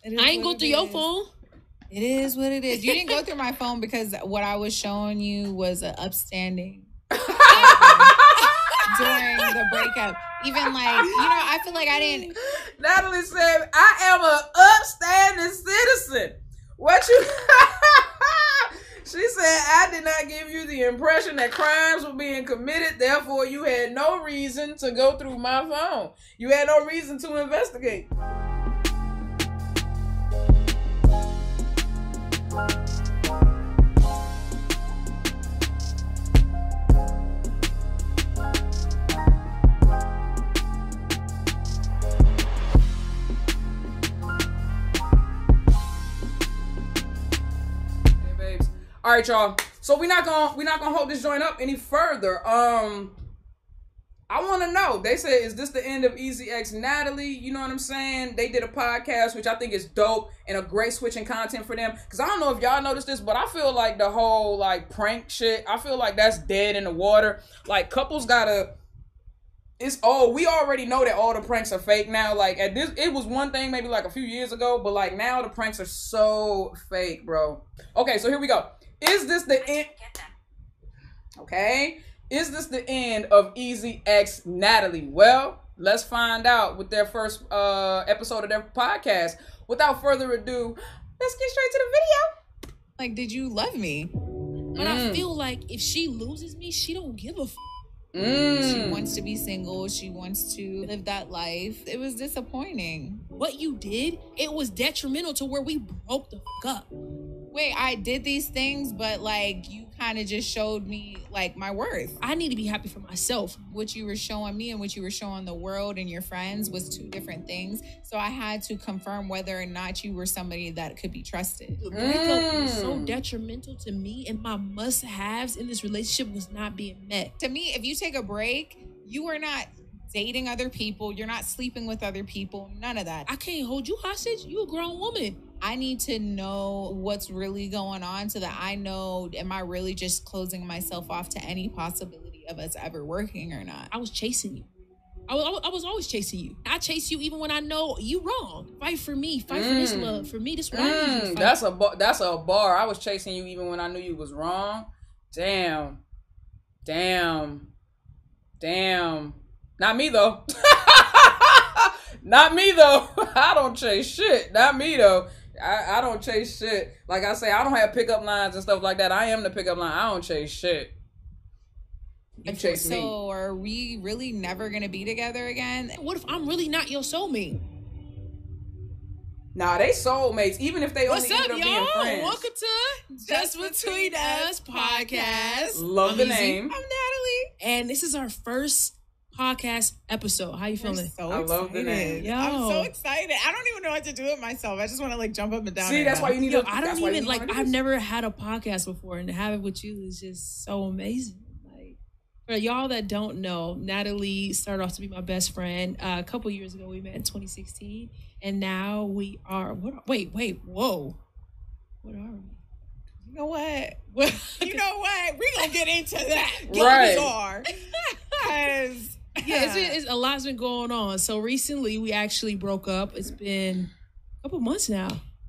I ain't go through your phone. It is what it is. You didn't go through my phone because what I was showing you was an upstanding during the breakup. Even like, I feel like I didn't. Natalie said, I am an upstanding citizen. What you... She said, I did not give you the impression that crimes were being committed. Therefore, you had no reason to go through my phone. You had no reason to investigate. All right, y'all. So we're not gonna hold this joint up any further. I want to know. They said, is this the end of Ezee x Natalie? You know what I'm saying? They did a podcast, which I think is dope and a great switch in content for them. Because I don't know if y'all noticed this, but I feel like the whole like prank shit, I feel like that's dead in the water. Like couples gotta. We already know that all the pranks are fake now. Like at this, it was one thing maybe like a few years ago, but like now the pranks are so fake, bro. Okay, so here we go. Is this the end? Okay. Is this the end of Ezee x Natalie? Well, let's find out with their first episode of their podcast. Without further ado, let's get straight to the video. Like, did you love me? But I feel like if she loses me, she don't give a f. She wants to be single. She wants to live that life. It was disappointing. What you did, it was detrimental to where we broke the f up. Wait, I did these things, but like you kind of just showed me like my worth. I need to be happy for myself. What you were showing me and what you were showing the world and your friends was two different things. So I had to confirm whether or not you were somebody that could be trusted. The breakup was so detrimental to me, and my must-haves in this relationship was not being met. To me, if you take a break, you are not dating other people. You're not sleeping with other people. None of that. I can't hold you hostage. You a grown woman. I need to know what's really going on so that I know, am I really just closing myself off to any possibility of us ever working or not? I was chasing you. I was always chasing you. I chase you even when I know you wrong. Fight for me. Fight for this love. For me, this is what I need you to fight. That's a bar. I was chasing you even when I knew you was wrong. Damn. Not me though. Not me though. I don't chase shit. Not me though. I don't chase shit. Like I say, I don't have pickup lines and stuff like that. I am the pickup line. I don't chase shit. You chase me. So are we really never going to be together again? What if I'm really not your soulmate? Nah, they soulmates. Even if they What's only ended up being friends. Welcome to Just Between Us podcast. Love the Ezee. name. I'm Natalie. And this is our first podcast episode. How you feeling? So I love the name. Yo. I'm so excited. I don't even know what to do with myself. I just want to like jump up and down. See, that's why you need to. I don't even like. I've never had a podcast before, and to have it with you is just so amazing. Like for y'all that don't know, Natalie started off to be my best friend. A couple years ago, we met in 2016, and now we are. Wait, whoa! What are we? You know what? You know what? We're gonna get into that. Right. We are. Because it's a lot's been going on. So recently we actually broke up. It's been a couple months now.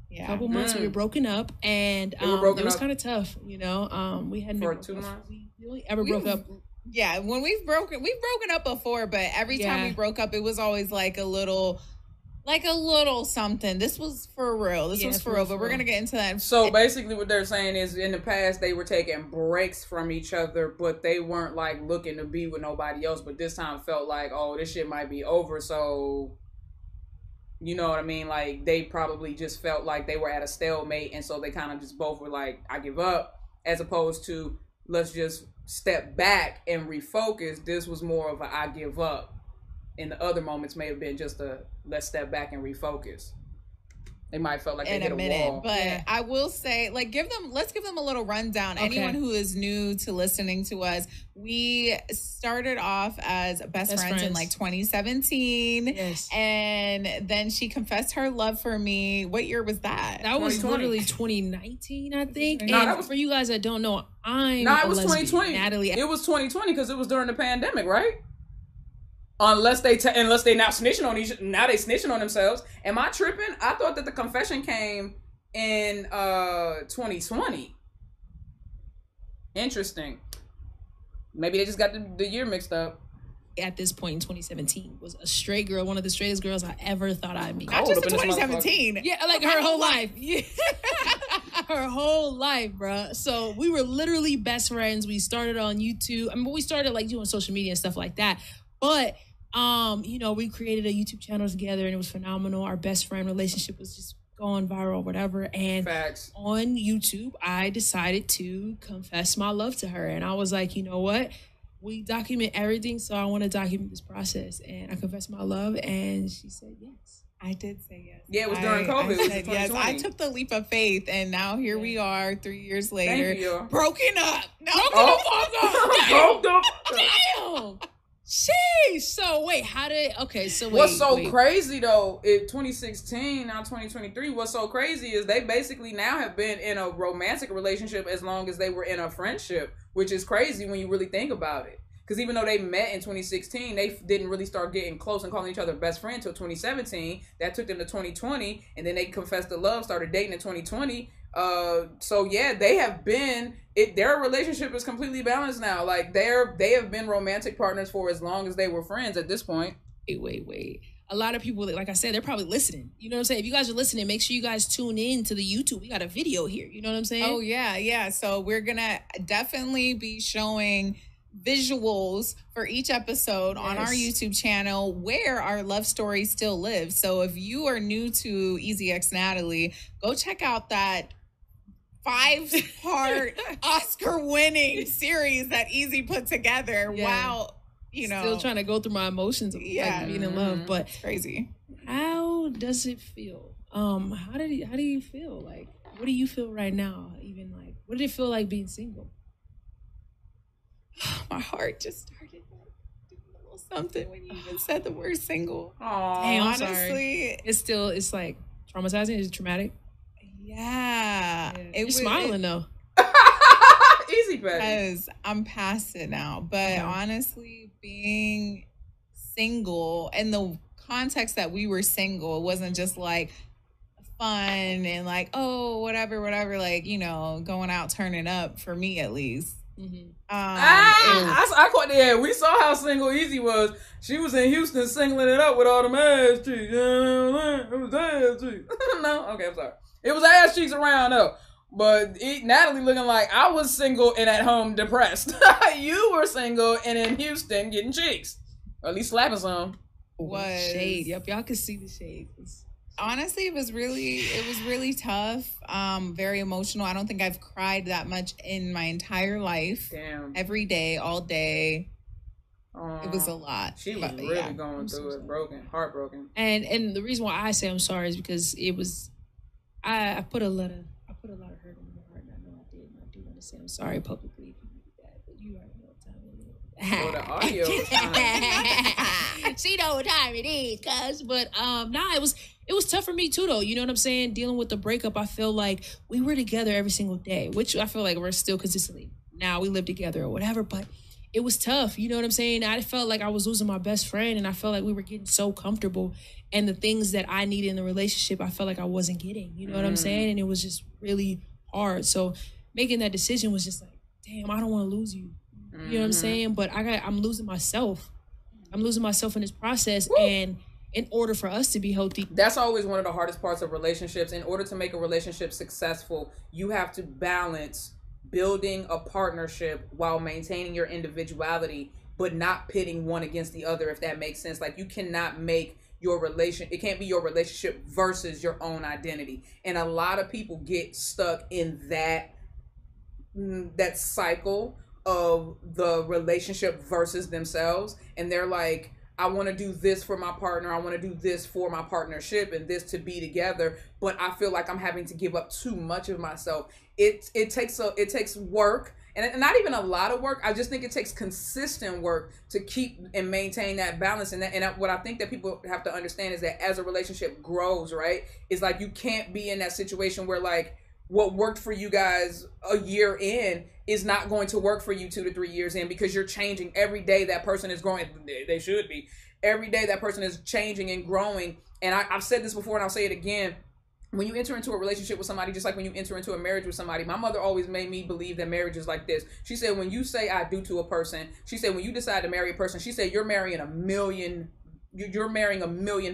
Yeah. A couple months we were broken up, and it was kind of tough, you know. We hadn't for 2 months. We really ever broke up. Yeah, when we've broken up before, but every time we broke up, it was always like a little something. This was for real. This was for real. But we're gonna get into that. So basically, what they're saying is, in the past, they were taking breaks from each other, but they weren't like looking to be with nobody else. But this time, felt like, oh, this shit might be over. So, you know what I mean? Like they probably just felt like they were at a stalemate, and so they kind of just both were like, I give up, as opposed to let's just step back and refocus. This was more of a I give up. In the other moments may have been just a let's step back and refocus. They might have felt like they hit a wall. But I will say, like, let's give them a little rundown. Okay. Anyone who is new to listening to us, we started off as best friends in like 2017. Yes. And then she confessed her love for me. What year was that? That was literally 2019, I think. No, and that was, for you guys that don't know, it was lesbian. 2020. Natalie. It was 2020 because it was during the pandemic, right? Unless they now snitching on they snitching on themselves. Am I tripping? I thought that the confession came in 2020. Interesting. Maybe they just got the year mixed up. At this point in 2017 was a straight girl, one of the straightest girls I ever thought I'd meet. Not just in 2017. Yeah, like her whole life. Yeah. Her whole life, bruh. So we were literally best friends. We started on YouTube. I mean, we started like doing social media and stuff like that. But you know, we created a YouTube channel together and it was phenomenal. Our best friend relationship was just going viral, whatever. And Facts. On YouTube, I decided to confess my love to her. And I was like, you know what? We document everything, so I want to document this process. And I confessed my love, and she said yes. I did say yes. Yeah, it was during COVID. I said yes. I took the leap of faith, and now here we are 3 years later. Thank you. Broken up. No, broken up. Damn. Sheesh. So wait, what's so crazy though, in 2016, now 2023, what's so crazy is they basically now have been in a romantic relationship as long as they were in a friendship, which is crazy when you really think about it. Because even though they met in 2016, they didn't really start getting close and calling each other best friend until 2017. That took them to 2020, and then they confessed to love, started dating in 2020. So yeah, they have been their relationship is completely balanced now. Like they have been romantic partners for as long as they were friends at this point. Wait. A lot of people, like I said, they're probably listening. You know what I'm saying? If you guys are listening, make sure you guys tune in to the YouTube. We got a video here. You know what I'm saying? Oh yeah. So we're gonna definitely be showing visuals for each episode on our YouTube channel where our love story still lives. So if you are new to Ezee X Natalie, go check out that 5-part Oscar-winning series that Ezee put together. Yeah. Wow, still trying to go through my emotions of like being in love, but it's crazy. How does it feel? How do you feel? Like, what do you feel right now? Even like, what did it feel like being single? My heart just started doing a little something when you even said the word single. Aww, damn, honestly, it's like traumatizing. Is it traumatic? Yeah. You're smiling though. Easy, baby. Because I'm past it now. But honestly, being single and the context that we were single, it wasn't just like fun and like, oh, whatever, like, going out, turning up for me at least. Mm-hmm. I caught the head. We saw how single Ezee was. She was in Houston singling it up with all them ass cheeks. It was ass cheeks. No, okay, I'm sorry. It was ass cheeks around though. But Natalie looking like I was single and at home depressed. You were single and in Houston getting cheeks, or at least slapping some. Shade. Yep, y'all can see the shade. Honestly, it was really tough. Very emotional. I don't think I've cried that much in my entire life. Damn. Every day, all day. It was a lot. She was really going through it, heartbroken. And the reason why I say I'm sorry is because it was I put a lot of hurt in my heart, and I know I did, and I do want to say I'm sorry publicly if you did that, but you already know what time it is. So the audio. She know what time it is, cuz. But it was tough for me too, though. You know what I'm saying? Dealing with the breakup, I feel like we were together every single day, which I feel like we're still consistently. Now we live together or whatever, but it was tough. You know what I'm saying? I felt like I was losing my best friend, and I felt like we were getting so comfortable, and the things that I needed in the relationship, I felt like I wasn't getting. You know what I'm saying? And it was just really hard. So making that decision was just like, damn, I don't want to lose you. You know what I'm saying? But I'm losing myself. I'm losing myself in this process. Woo! And in order for us to be healthy. That's always one of the hardest parts of relationships. In order to make a relationship successful, you have to balance building a partnership while maintaining your individuality, but not pitting one against the other, if that makes sense. Like, you cannot make it can't be your relationship versus your own identity. And a lot of people get stuck in that cycle of the relationship versus themselves. And they're like, I want to do this for my partner. I want to do this for my partnership and this to be together. But I feel like I'm having to give up too much of myself. It takes work, and not even a lot of work. I just think it takes consistent work to keep and maintain that balance. And what I think that people have to understand is that as a relationship grows, right, it's like you can't be in that situation where like what worked for you guys a year in is not going to work for you 2 to 3 years in, because you're changing every day. That person is growing. They should be. Every day that person is changing and growing. And I've said this before and I'll say it again. When you enter into a relationship with somebody, just like when you enter into a marriage with somebody, my mother always made me believe that marriage is like this. She said, when you say I do to a person, she said, when you decide to marry a person, she said, you're marrying a million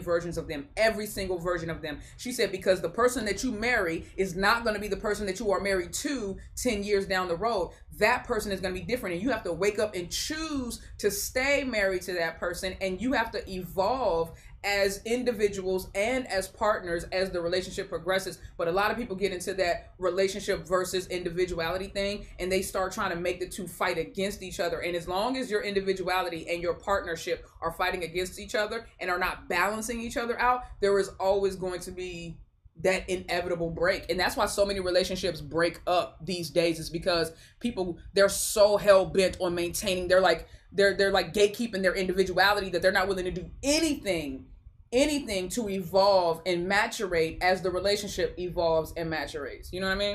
versions of them, every single version of them. She said, because the person that you marry is not going to be the person that you are married to 10 years down the road. That person is going to be different, and you have to wake up and choose to stay married to that person, and you have to evolve as individuals and as partners as the relationship progresses. But a lot of people get into that relationship versus individuality thing, and they start trying to make the two fight against each other. And as long as your individuality and your partnership are fighting against each other and are not balancing each other out, there is always going to be that inevitable break. And that's why so many relationships break up these days, is because people, they're so hell-bent on maintaining, they're like gatekeeping their individuality, that they're not willing to do anything to evolve and maturate as the relationship evolves and maturates. You know what I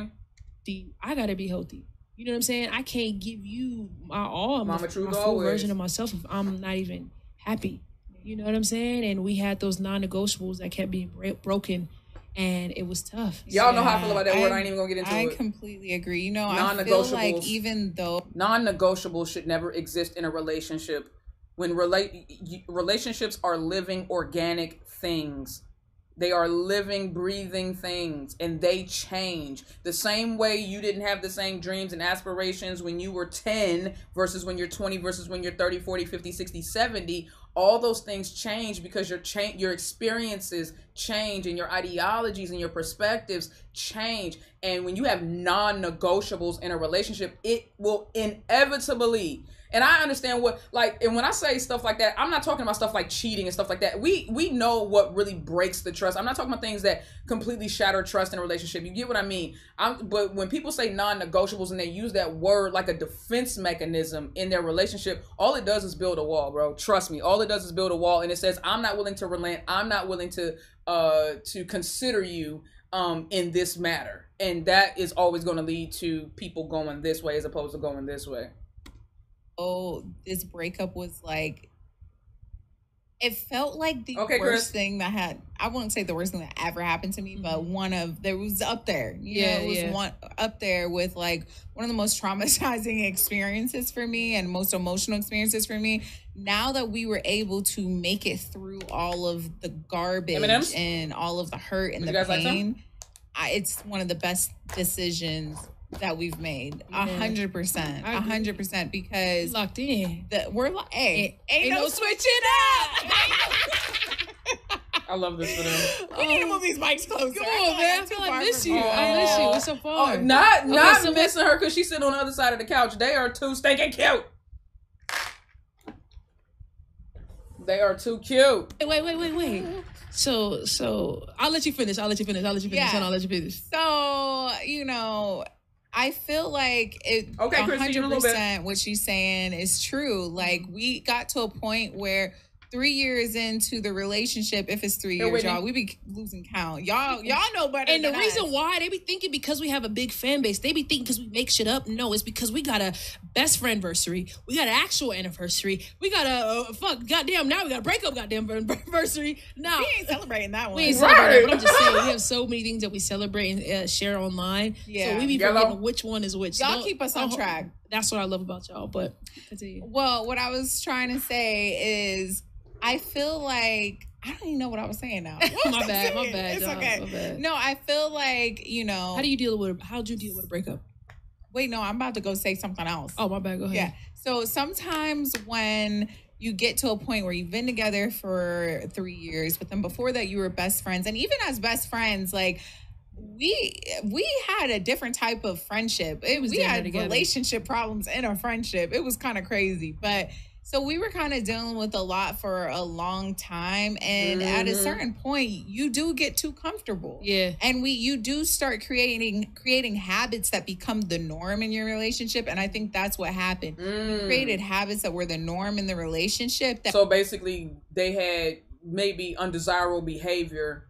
mean? I gotta be healthy. You know what I'm saying? I can't give you my all, my full version of myself, if I'm not even happy. You know what I'm saying? And we had those non-negotiables that kept being broken, and it was tough. Y'all know how I feel about that word. I ain't even gonna get into it. I completely agree. You know, I feel like even though non-negotiables should never exist in a relationship, when relationships are living, organic things. They are living, breathing things, and they change. The same way you didn't have the same dreams and aspirations when you were 10 versus when you're 20 versus when you're 30, 40, 50, 60, 70. All those things change because your experiences change, and your ideologies and your perspectives change. And when you have non-negotiables in a relationship, it will inevitably, and I understand what, like, and when I say stuff like that, I'm not talking about stuff like cheating and stuff like that. We know what really breaks the trust. I'm not talking about things that completely shatter trust in a relationship. You get what I mean? But when people say non-negotiables and they use that word like a defense mechanism in their relationship, all it does is build a wall, bro. Trust me. All it does is build a wall, and it says, I'm not willing to relent. I'm not willing to consider you in this matter. And that is always going to lead to people going this way as opposed to going this way. Oh, this breakup was like, it felt like the worst Chris. thing that had, I wouldn't say the worst thing that ever happened to me, but there was up there. It was one up there with like one of the most traumatizing experiences for me and most emotional experiences for me. Now that we were able to make it through all of the garbage M&Ms? and all of the hurt and the pain, it's one of the best decisions that we've made. 100%, 100%, because locked in. We're like, hey, ain't no switching up. I love this for them. We need to move these mics closer. Come on, man. I feel like I miss you. I miss you. It's so far. Not missing her because she's sitting on the other side of the couch. They are too stinking cute. They are too cute. Wait. So I'll let you finish. Yeah. And I'll let you finish. So, you know, I feel like it 100% what she's saying is true. Like, we got to a point where 3 years into the relationship, if it's 3 years, y'all, we be losing count. Y'all know better. And the reason why they be thinking because we have a big fan base, they be thinking because we make shit up. No, it's because we got a best friend anniversary. We got an actual anniversary. We got a goddamn. Now we got a breakup goddamn anniversary. No, we ain't celebrating that one. We ain't celebrating. But I'm just saying we have so many things that we celebrate and share online. Yeah, so we be forgetting which one is which. Y'all keep us on track. That's what I love about y'all. But continue. Well, what I was trying to say is, I feel like, I don't even know what I was saying now. My bad. It's okay. My bad. No, I feel like, you know. How'd you deal with a breakup? Wait, no, I'm about to go say something else. Oh, my bad. Go ahead. Yeah. So sometimes when you get to a point where you've been together for 3 years, but then before that you were best friends. And even as best friends, like, we had a different type of friendship. We had relationship problems in our friendship. It was kind of crazy. But so we were kind of dealing with a lot for a long time. And at a certain point, you do get too comfortable. Yeah. And you do start creating habits that become the norm in your relationship. And I think that's what happened. We created habits that were the norm in the relationship. So basically, they had maybe undesirable behavior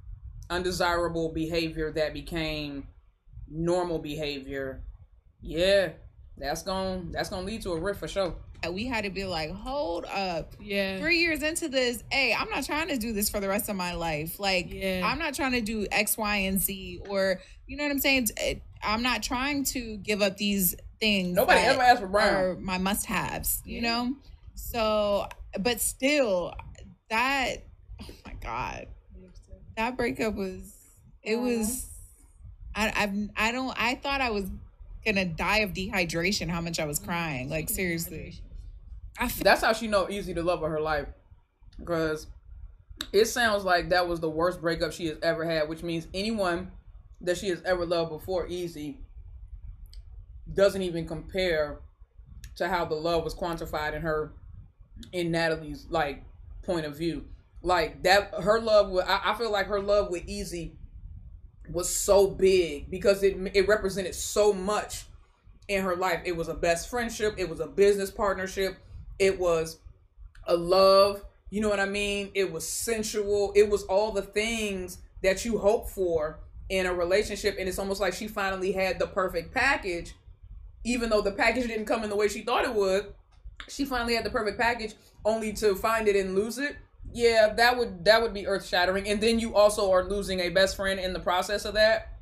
that became normal behavior, yeah, that's gonna lead to a rift for sure. We had to be like, hold up. Yeah. 3 years into this, hey, I'm not trying to do this for the rest of my life. Like, I'm not trying to do X, Y, and Z, or, you know what I'm saying? I'm not trying to give up these things. Nobody ever asked for Brown. Are my must-haves, you know? So, but still, that, oh my God, that breakup was, it was, I thought I was gonna die of dehydration, how much I was crying. Like, seriously. That's how she know Ezee the love of her life, because it sounds like that was the worst breakup she has ever had, which means anyone that she has ever loved before Ezee doesn't even compare to how the love was quantified in Natalie's like point of view. Like that, her love with, I feel like her love with Ezee was so big because it represented so much in her life. It was a best friendship, it was a business partnership, it was a love, you know what I mean? It was sensual. It was all the things that you hope for in a relationship. And it's almost like she finally had the perfect package, even though the package didn't come in the way she thought it would. She finally had the perfect package only to find it and lose it. Yeah, that would be earth shattering. And then you also are losing a best friend in the process of that.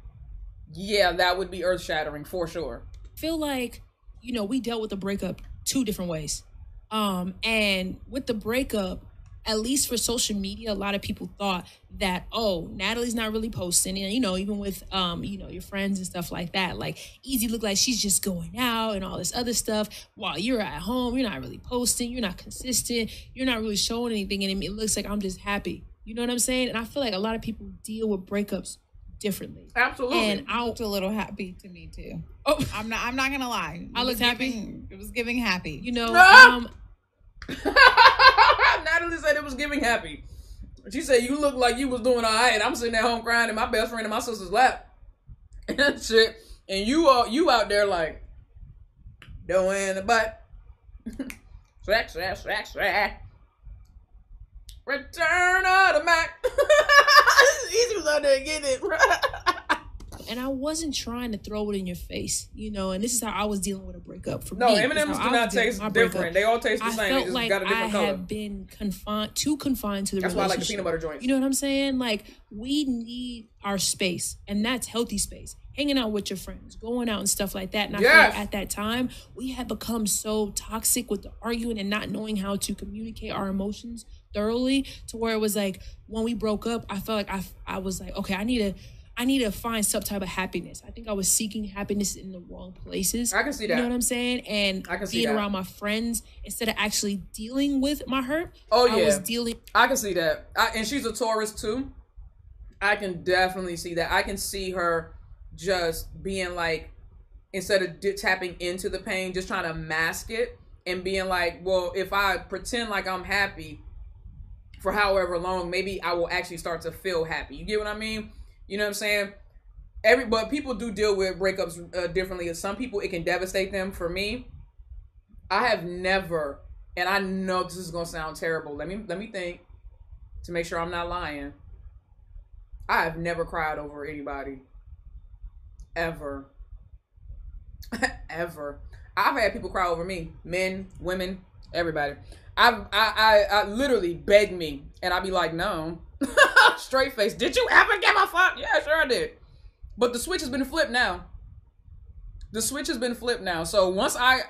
Yeah, that would be earth shattering for sure. I feel like, you know, we dealt with the breakup 2 different ways. And with the breakup, at least for social media, a lot of people thought that, oh, Natalie's not really posting. And, you know, even with, you know, your friends and stuff like that, like Ezee looked like she's just going out and all this other stuff while you're at home. You're not really posting. You're not consistent. You're not really showing anything. And it looks like I'm just happy. You know what I'm saying? And I feel like a lot of people deal with breakups differently. Absolutely. And I looked a little happy to me too. Oh, I'm not gonna lie. I looked happy. It was giving happy. You know, Natalie said it was giving happy. She said you look like you was doing all right, and I'm sitting at home crying in my best friend in my sister's lap and shit, and you out there like doing the butt. Swag. Return of the Mac. Ezee was out there getting it. And I wasn't trying to throw it in your face, you know, and this is how I was dealing with a breakup. For no, me, M&Ms do not taste different. They all taste the same. They just got a different color. I have been confined to the relationship. That's why I like the peanut butter joints. You know what I'm saying? Like, we need our space, and that's healthy space. Hanging out with your friends, going out and stuff like that. And I feel like at that time, we had become so toxic with the arguing and not knowing how to communicate our emotions thoroughly, to where it was like, when we broke up, I felt like I was like, okay, I need to find some type of happiness. I think I was seeking happiness in the wrong places. I can see that. You know what I'm saying? And I can see being that. around my friends instead of actually dealing with my hurt. Oh, yeah. I was dealing. I can see that. And she's a Taurus too. I can definitely see that. I can see her just being like, instead of tapping into the pain, just trying to mask it and being like, well, if I pretend like I'm happy for however long, maybe I will actually start to feel happy. You get what I mean? You know what I'm saying? But people do deal with breakups differently. Some people, it can devastate them. For me, I have never, and I know this is gonna sound terrible. Let me think to make sure I'm not lying. I have never cried over anybody. Ever. Ever. I've had people cry over me. Men, women, everybody. I literally beg me, and I'd be like, no. Straight face. Did you ever give a fuck? Yeah, sure I did. But the switch has been flipped now. The switch has been flipped now. So once I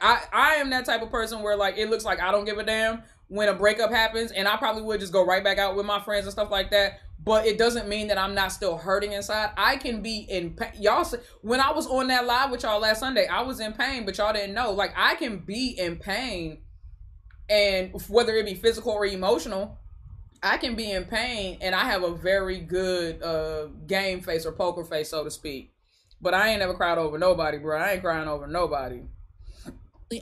am that type of person where like it looks like I don't give a damn when a breakup happens, and I probably would just go right back out with my friends and stuff like that. But it doesn't mean that I'm not still hurting inside. I can be in pain. Y'all, when I was on that live with y'all last Sunday, I was in pain, but y'all didn't know. Like, I can be in pain, and whether it be physical or emotional, I can be in pain, and I have a very good game face or poker face, so to speak. But I ain't never cried over nobody, bro. I ain't crying over nobody.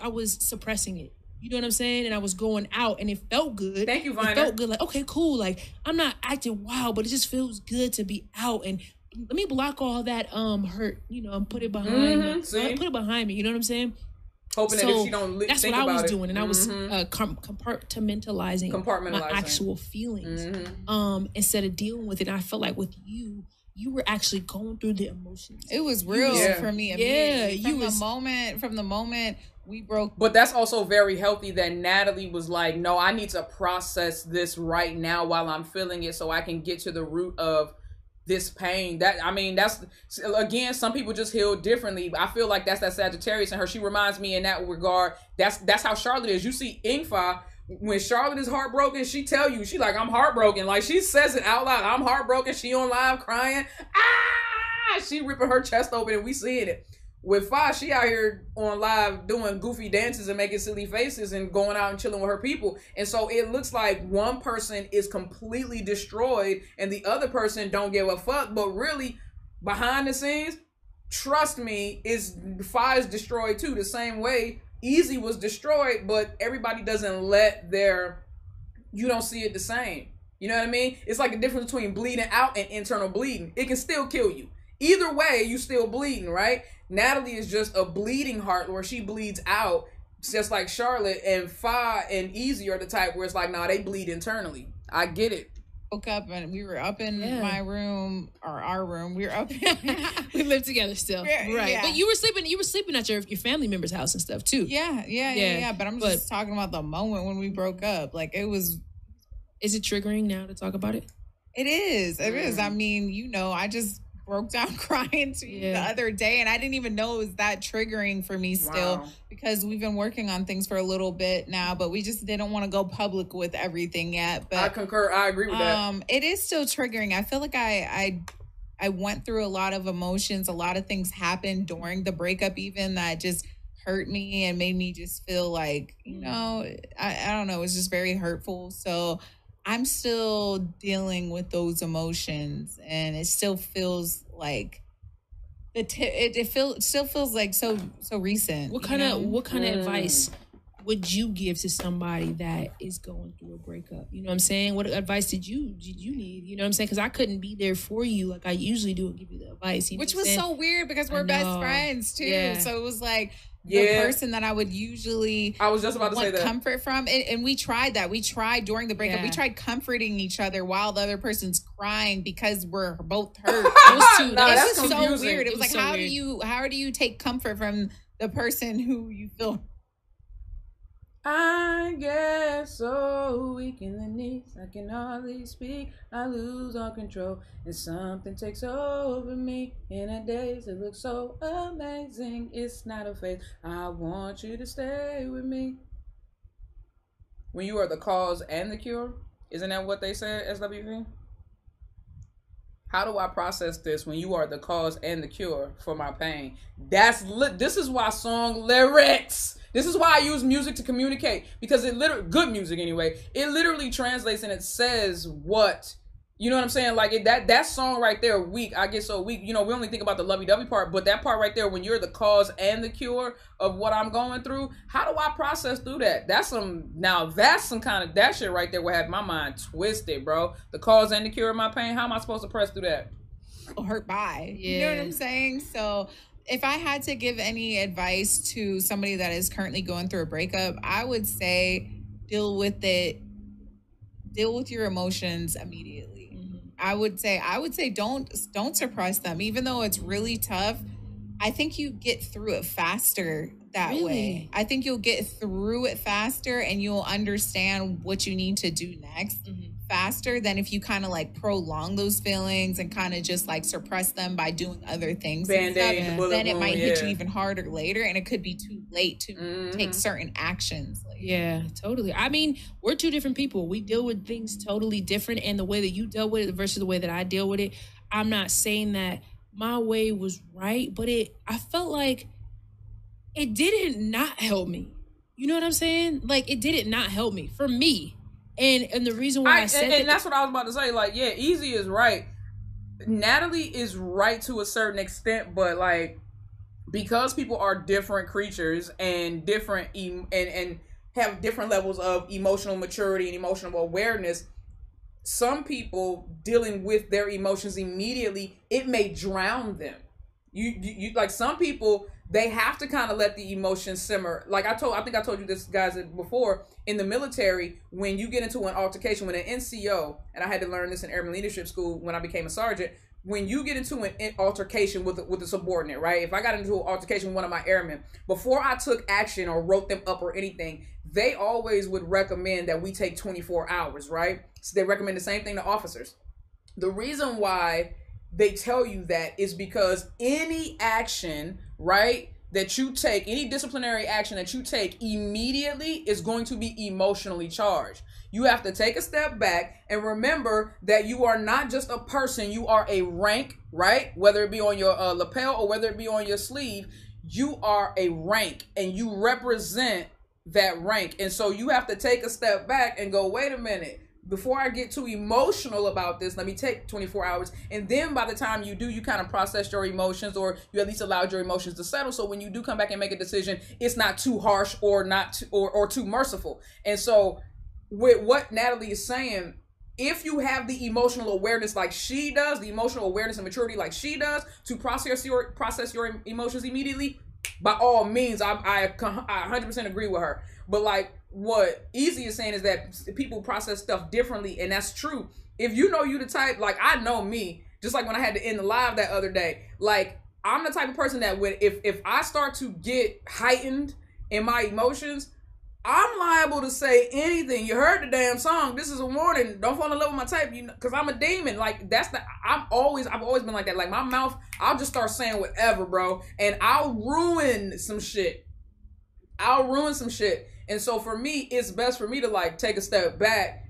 I was suppressing it. You know what I'm saying? And I was going out, and it felt good. Thank you, Viner. It felt good. Like, okay, cool. Like, I'm not acting wild, but it just feels good to be out. And let me block all that hurt, you know, and put it behind me. Put it behind me. You know what I'm saying? Hoping that if she don't that's think what about I was it. doing, and I was compartmentalizing my actual feelings. Instead of dealing with it. And I felt like with you you were actually going through the emotions. It was real for me. From the moment we broke. But that's also very healthy that Natalie was like, no, I need to process this right now while I'm feeling it so I can get to the root of this pain. That's again, some people just heal differently. I feel like that's that Sagittarius in her. She reminds me in that regard. That's how Charlotte is. You see Ingfa, when Charlotte is heartbroken, she tell you, she like, I'm heartbroken. Like, she says it out loud. I'm heartbroken. She on live crying. She ripping her chest open and we seeing it. With Fa, she out here on live doing goofy dances and making silly faces and going out and chilling with her people. And so it looks like one person is completely destroyed and the other person don't give a fuck. But really, behind the scenes, trust me, Fa is destroyed too. The same way Ezee was destroyed, but everybody doesn't you don't see it the same. You know what I mean? It's like a difference between bleeding out and internal bleeding. It can still kill you. Either way, you still bleeding, right? Natalie is just a bleeding heart where she bleeds out, just like Charlotte, and Fa and Ezee are the type where it's like, nah, they bleed internally. I get it. Woke up and we were up in my room, or our room. We were up. We lived together still, right? Yeah. But you were sleeping at your family member's house and stuff too. Yeah. But I'm just talking about the moment when we broke up. Like, it was. Is it triggering now to talk about it? It is. It is. I mean, I just broke down crying to you the other day, and I didn't even know it was that triggering for me still, because we've been working on things for a little bit now, but we just didn't want to go public with everything yet. But I concur. I agree with that. It is still triggering. I feel like I went through a lot of emotions. A lot of things happened during the breakup even that just hurt me and made me just feel like, I don't know, it's just very hurtful. So I'm still dealing with those emotions, and it still feels like still feels like so recent. What kind of advice would you give to somebody that is going through a breakup? You know what I'm saying? What advice did you need? You know what I'm saying? Because I couldn't be there for you like I usually do and give you the advice. Which was so weird because we're best friends too. Yeah. So it was like the person that I would usually want comfort from. And we tried that. We tried during the breakup. We tried comforting each other while the other person's crying because we're both hurt. That's so confusing. weird. It was like, how do you take comfort from the person who you feel? I get so weak in the knees, I can hardly speak, I lose all control, and something takes over me in a daze. It looks so amazing, it's not a phase. I want you to stay with me. When you are the cause and the cure, isn't that what they said, SWV? How do I process this when you are the cause and the cure for my pain? This is why song lyrics. This is why I use music to communicate, because good music anyway, it literally translates and it says what, you know what I'm saying? Like that song right there, weak, I get so weak. We only think about the lovey-dovey part, but that part right there, when you're the cause and the cure of what I'm going through, how do I process through that? That's some kind of, that shit right there would have my mind twisted, bro. The cause and the cure of my pain, how am I supposed to press through that? Hurt by, you know what I'm saying? So if I had to give any advice to somebody that is currently going through a breakup, I would say deal with your emotions immediately. Mm-hmm. I would say don't suppress them, even though it's really tough. I think you get through it faster that way. I think you'll get through it faster and you'll understand what you need to do next faster than if you kind of like prolong those feelings and kind of just like suppress them by doing other things. Band-Aid, then it might hit you even harder later, and it could be too late to take certain actions. Yeah, totally. I mean, we're two different people. We deal with things totally different, and the way that you deal with it versus the way that I deal with it, I'm not saying that my way was right, but I felt like it didn't not help me. You know what I'm saying? Like, it didn't not help me, for me. And the reason why I said that, and that's what I was about to say. Like, yeah, Ezee is right. Natalie is right to a certain extent, but like, because people are different creatures and different and have different levels of emotional maturity and emotional awareness, some people dealing with their emotions immediately, it may drown them. You like, some people, they have to kind of let the emotions simmer. Like I think I told you this, guys, before. In the military, when you get into an altercation with an NCO, and I had to learn this in airman leadership school when I became a sergeant, when you get into an altercation with a subordinate, right? If I got into an altercation with one of my airmen, before I took action or wrote them up or anything, they always would recommend that we take 24 hours, right? So they recommend the same thing to officers. The reason why they tell you that is because any action, right, that you take, any disciplinary action that you take immediately is going to be emotionally charged. You have to take a step back and remember that you are not just a person, you are a rank, right? Whether it be on your lapel or whether it be on your sleeve, you are a rank and you represent that rank. And so you have to take a step back and go, wait a minute, before I get too emotional about this, let me take 24 hours. And then by the time you do, you kind of process your emotions, or you at least allowed your emotions to settle. So when you do come back and make a decision, it's not too harsh or not too, or too merciful. And so with what Natalie is saying, if you have the emotional awareness like she does, the emotional awareness and maturity like she does to process your emotions immediately, by all means, I 100% agree with her. But like what Ezee is saying is that people process stuff differently, and that's true. If you know you the type, like I know me, just like when I had to end the live that other day, like I'm the type of person that if I start to get heightened in my emotions, I'm liable to say anything. You heard the damn song. This is a warning. Don't fall in love with my type, you know, because I'm a demon. Like I've always been like that. Like my mouth, I'll just start saying whatever, bro, and I'll ruin some shit. And so for me, it's best for me to like take a step back,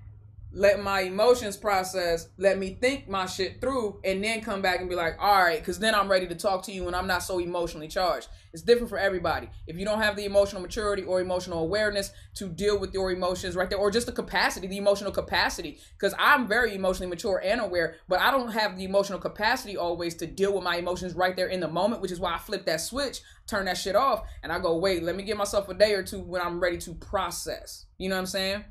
let my emotions process, let me think my shit through, and then come back and be like, all right, because then I'm ready to talk to you and I'm not so emotionally charged. It's different for everybody. If you don't have the emotional maturity or emotional awareness to deal with your emotions right there, or just the capacity, the emotional capacity, because I'm very emotionally mature and aware, but I don't have the emotional capacity always to deal with my emotions right there in the moment, which is why I flip that switch, turn that shit off, and I go, wait, let me give myself a day or two when I'm ready to process. You know what I'm saying?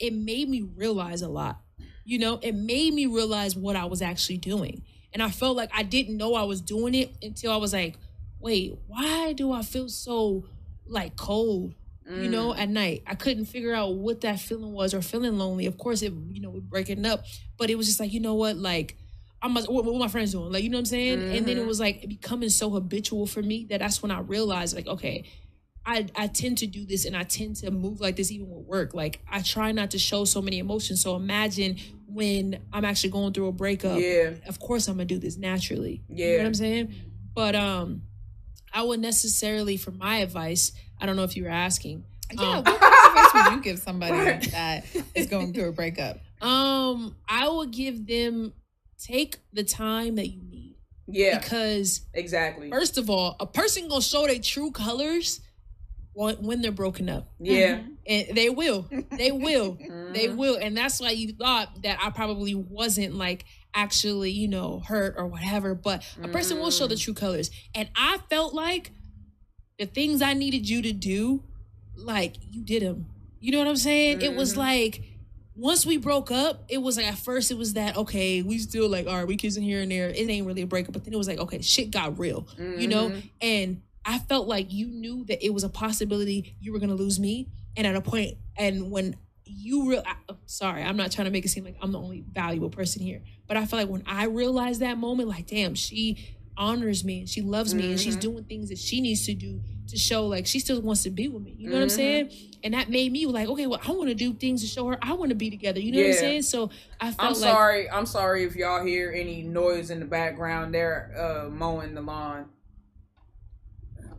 It made me realize a lot. You know, it made me realize what I was actually doing. And I felt like I didn't know I was doing it until I was like, wait, why do I feel so like cold, you know, at night? I couldn't figure out what that feeling was, or feeling lonely. Of course, it, you know, we're breaking up, but it was just like, you know what, like, what my friends doing? Like, you know what I'm saying? And then it was like becoming so habitual for me that's when I realized, like, okay, I tend to do this, and I tend to move like this even with work. Like, I try not to show so many emotions. So imagine when I'm actually going through a breakup. Yeah. Of course I'm going to do this naturally. Yeah. You know what I'm saying? But I wouldn't necessarily, for my advice, I don't know if you were asking. Yeah, what advice would you give somebody that is going through a breakup? I would give them, take the time that you need. Yeah. Because exactly. First of all, a person going to show their true colors when they're broken up. Yeah. And they will. They will. They will. And that's why you thought that I probably wasn't like actually, you know, hurt or whatever. But a person will show the true colors. And I felt like the things I needed you to do, like, you did them. You know what I'm saying? It was like, once we broke up, it was like, at first it was that, okay, we still like, all right, we kissing here and there. It ain't really a breakup. But then it was like, okay, shit got real, you know? And I felt like you knew that it was a possibility you were going to lose me. And at a point, and when you sorry, I'm not trying to make it seem like I'm the only valuable person here, but I feel like when I realized that moment, like, damn, she honors me and she loves me and she's doing things that she needs to do to show like she still wants to be with me. You know what I'm saying? And that made me like, okay, well, I want to do things to show her I want to be together. You know what I'm saying? So I felt I'm sorry if y'all hear any noise in the background. They're mowing the lawn.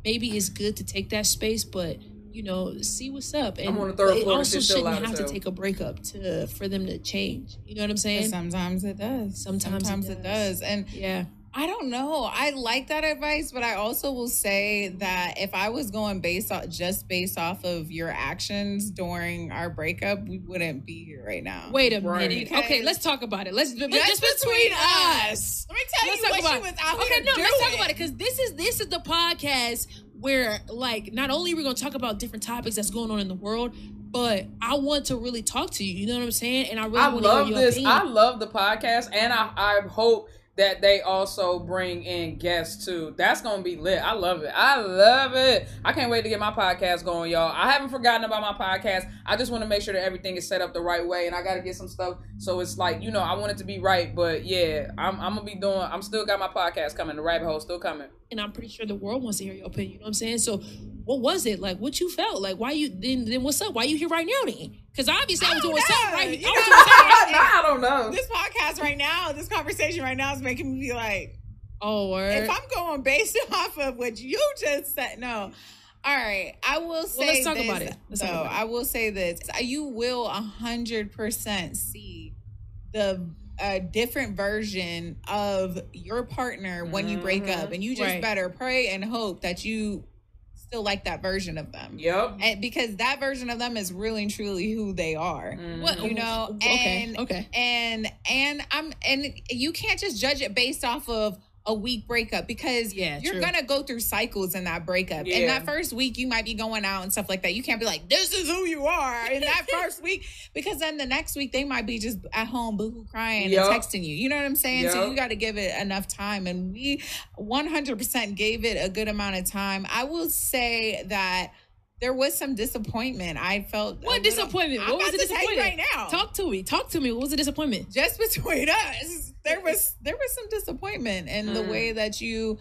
Maybe it's good to take that space, but you know, see what's up. And I'm on the third floor. It also shouldn't have to take a breakup for them to change. You know what I'm saying? But sometimes it does. Sometimes it does. And yeah, I don't know. I like that advice, but I also will say that if I was going based off of your actions during our breakup, we wouldn't be here right now. Wait a minute. Okay, let's talk about it. Let's just between us. Let me tell you what she was out here doing. Let's talk about it, because this is the podcast where, like, not only are we going to talk about different topics that's going on in the world, but I want to really talk to you. You know what I'm saying? And I really want to hear your opinion. I love the podcast, and I hope that they also bring in guests too. That's gonna be lit. I love it. I love it. I can't wait to get my podcast going, y'all. I haven't forgotten about my podcast. I just want to make sure that everything is set up the right way, and I got to get some stuff. So it's like, you know, I want it to be right, but yeah, I'm gonna be doing. I'm still got my podcast coming. The rabbit hole still coming. And I'm pretty sure the world wants to hear your opinion. You know what I'm saying? So, what was it like? What you felt like? Why you then? What's up? Why you here right now then? Because obviously I was doing something right. I don't know. This podcast right now, this conversation right now is making me be like, oh, word. If I'm going based off of what you just said, no. All right, I will say. Well, let's talk about it. I will say this: you will 100% see the different version of your partner when you break up, and you just better pray and hope that you still like that version of them. Yep. And because that version of them is really and truly who they are. What, you know? Okay. And you can't just judge it based off of a week breakup, because you're gonna go through cycles in that breakup. In that first week, you might be going out and stuff like that. You can't be like, this is who you are in that first week, because then the next week they might be just at home boohoo crying and texting you. You know what I'm saying? So you got to give it enough time, and we 100% gave it a good amount of time. I will say that there was some disappointment. I felt disappointment? What was the disappointment right now? Talk to me. What was the disappointment? Just between us, there was some disappointment in the way that you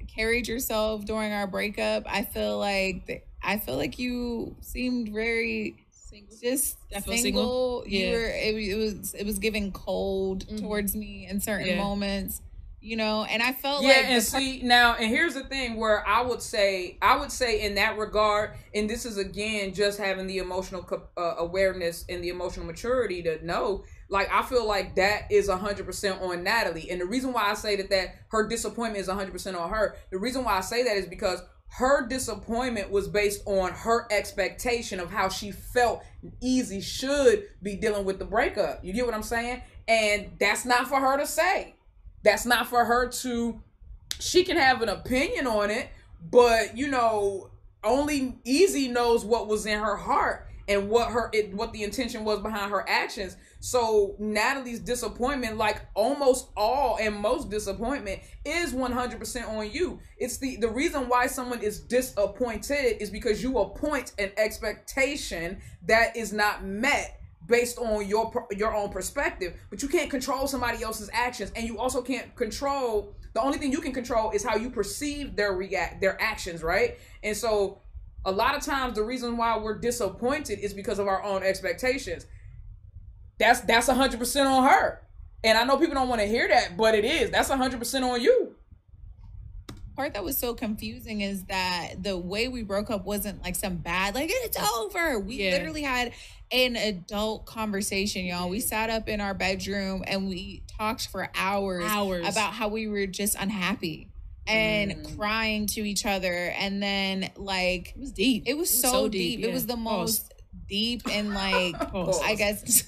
carried yourself during our breakup. I feel like you seemed very single. Yeah. It was giving cold towards me in certain moments. You know, and I felt and here's the thing where I would say in that regard, and this is again just having the emotional awareness and the emotional maturity to know, like, I feel like that is 100% on Natalie. And the reason why I say that her disappointment is 100% on her, the reason why I say that is because her disappointment was based on her expectation of how she felt Ezee should be dealing with the breakup. You get what I'm saying? And that's not for her to say. That's not for her to, she can have an opinion on it, but, you know, only Ezee knows what was in her heart and what the intention was behind her actions. So Natalie's disappointment, like almost all and most disappointment, is 100% on you. It's the reason why someone is disappointed is because you appoint an expectation that is not met based on your own perspective. But you can't control somebody else's actions, and you also can't control, the only thing you can control is how you perceive their actions, right? And so a lot of times the reason why we're disappointed is because of our own expectations. That's 100% on her. And I know people don't want to hear that, but it is. That's 100% on you. Part that was so confusing is that the way we broke up wasn't like some bad, like, it's over. We literally had an adult conversation, y'all. We sat up in our bedroom and we talked for hours about how we were just unhappy and crying to each other. And then, like, it was deep. It was so deep. It was the most deep and, like, I guess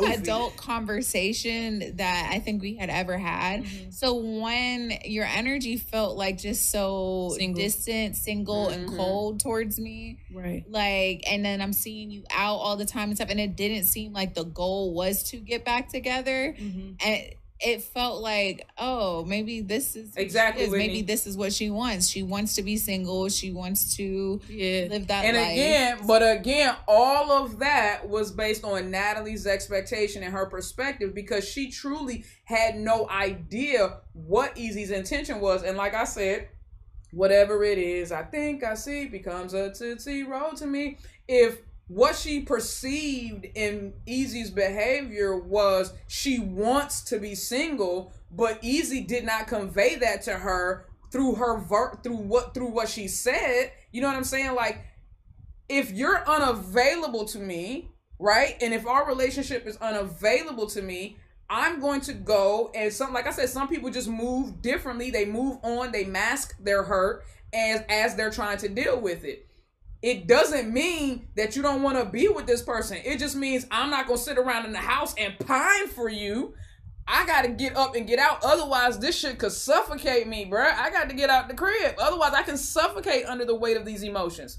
adult conversation that I think we had ever had. So when your energy felt like just so distant, single and cold towards me, right, like, and then I'm seeing you out all the time and stuff, and it didn't seem like the goal was to get back together, and it felt like, oh, maybe this is exactly maybe this is what she wants. She wants to be single. She wants to live that life. But again, all of that was based on Natalie's expectation and her perspective, because she truly had no idea what Ezee's intention was. And like I said, whatever it is, I think I see becomes a Tootsie Roll to me. If what she perceived in Ezee's behavior was she wants to be single, but Ezee did not convey that to her through what she said. You know what I'm saying? Like, if you're unavailable to me, right? And if our relationship is unavailable to me, I'm going to go and like I said, some people just move differently. They move on, they mask their hurt as they're trying to deal with it. It doesn't mean that you don't want to be with this person. It just means I'm not going to sit around in the house and pine for you. I got to get up and get out. Otherwise, this shit could suffocate me, bruh. I got to get out the crib. Otherwise, I can suffocate under the weight of these emotions.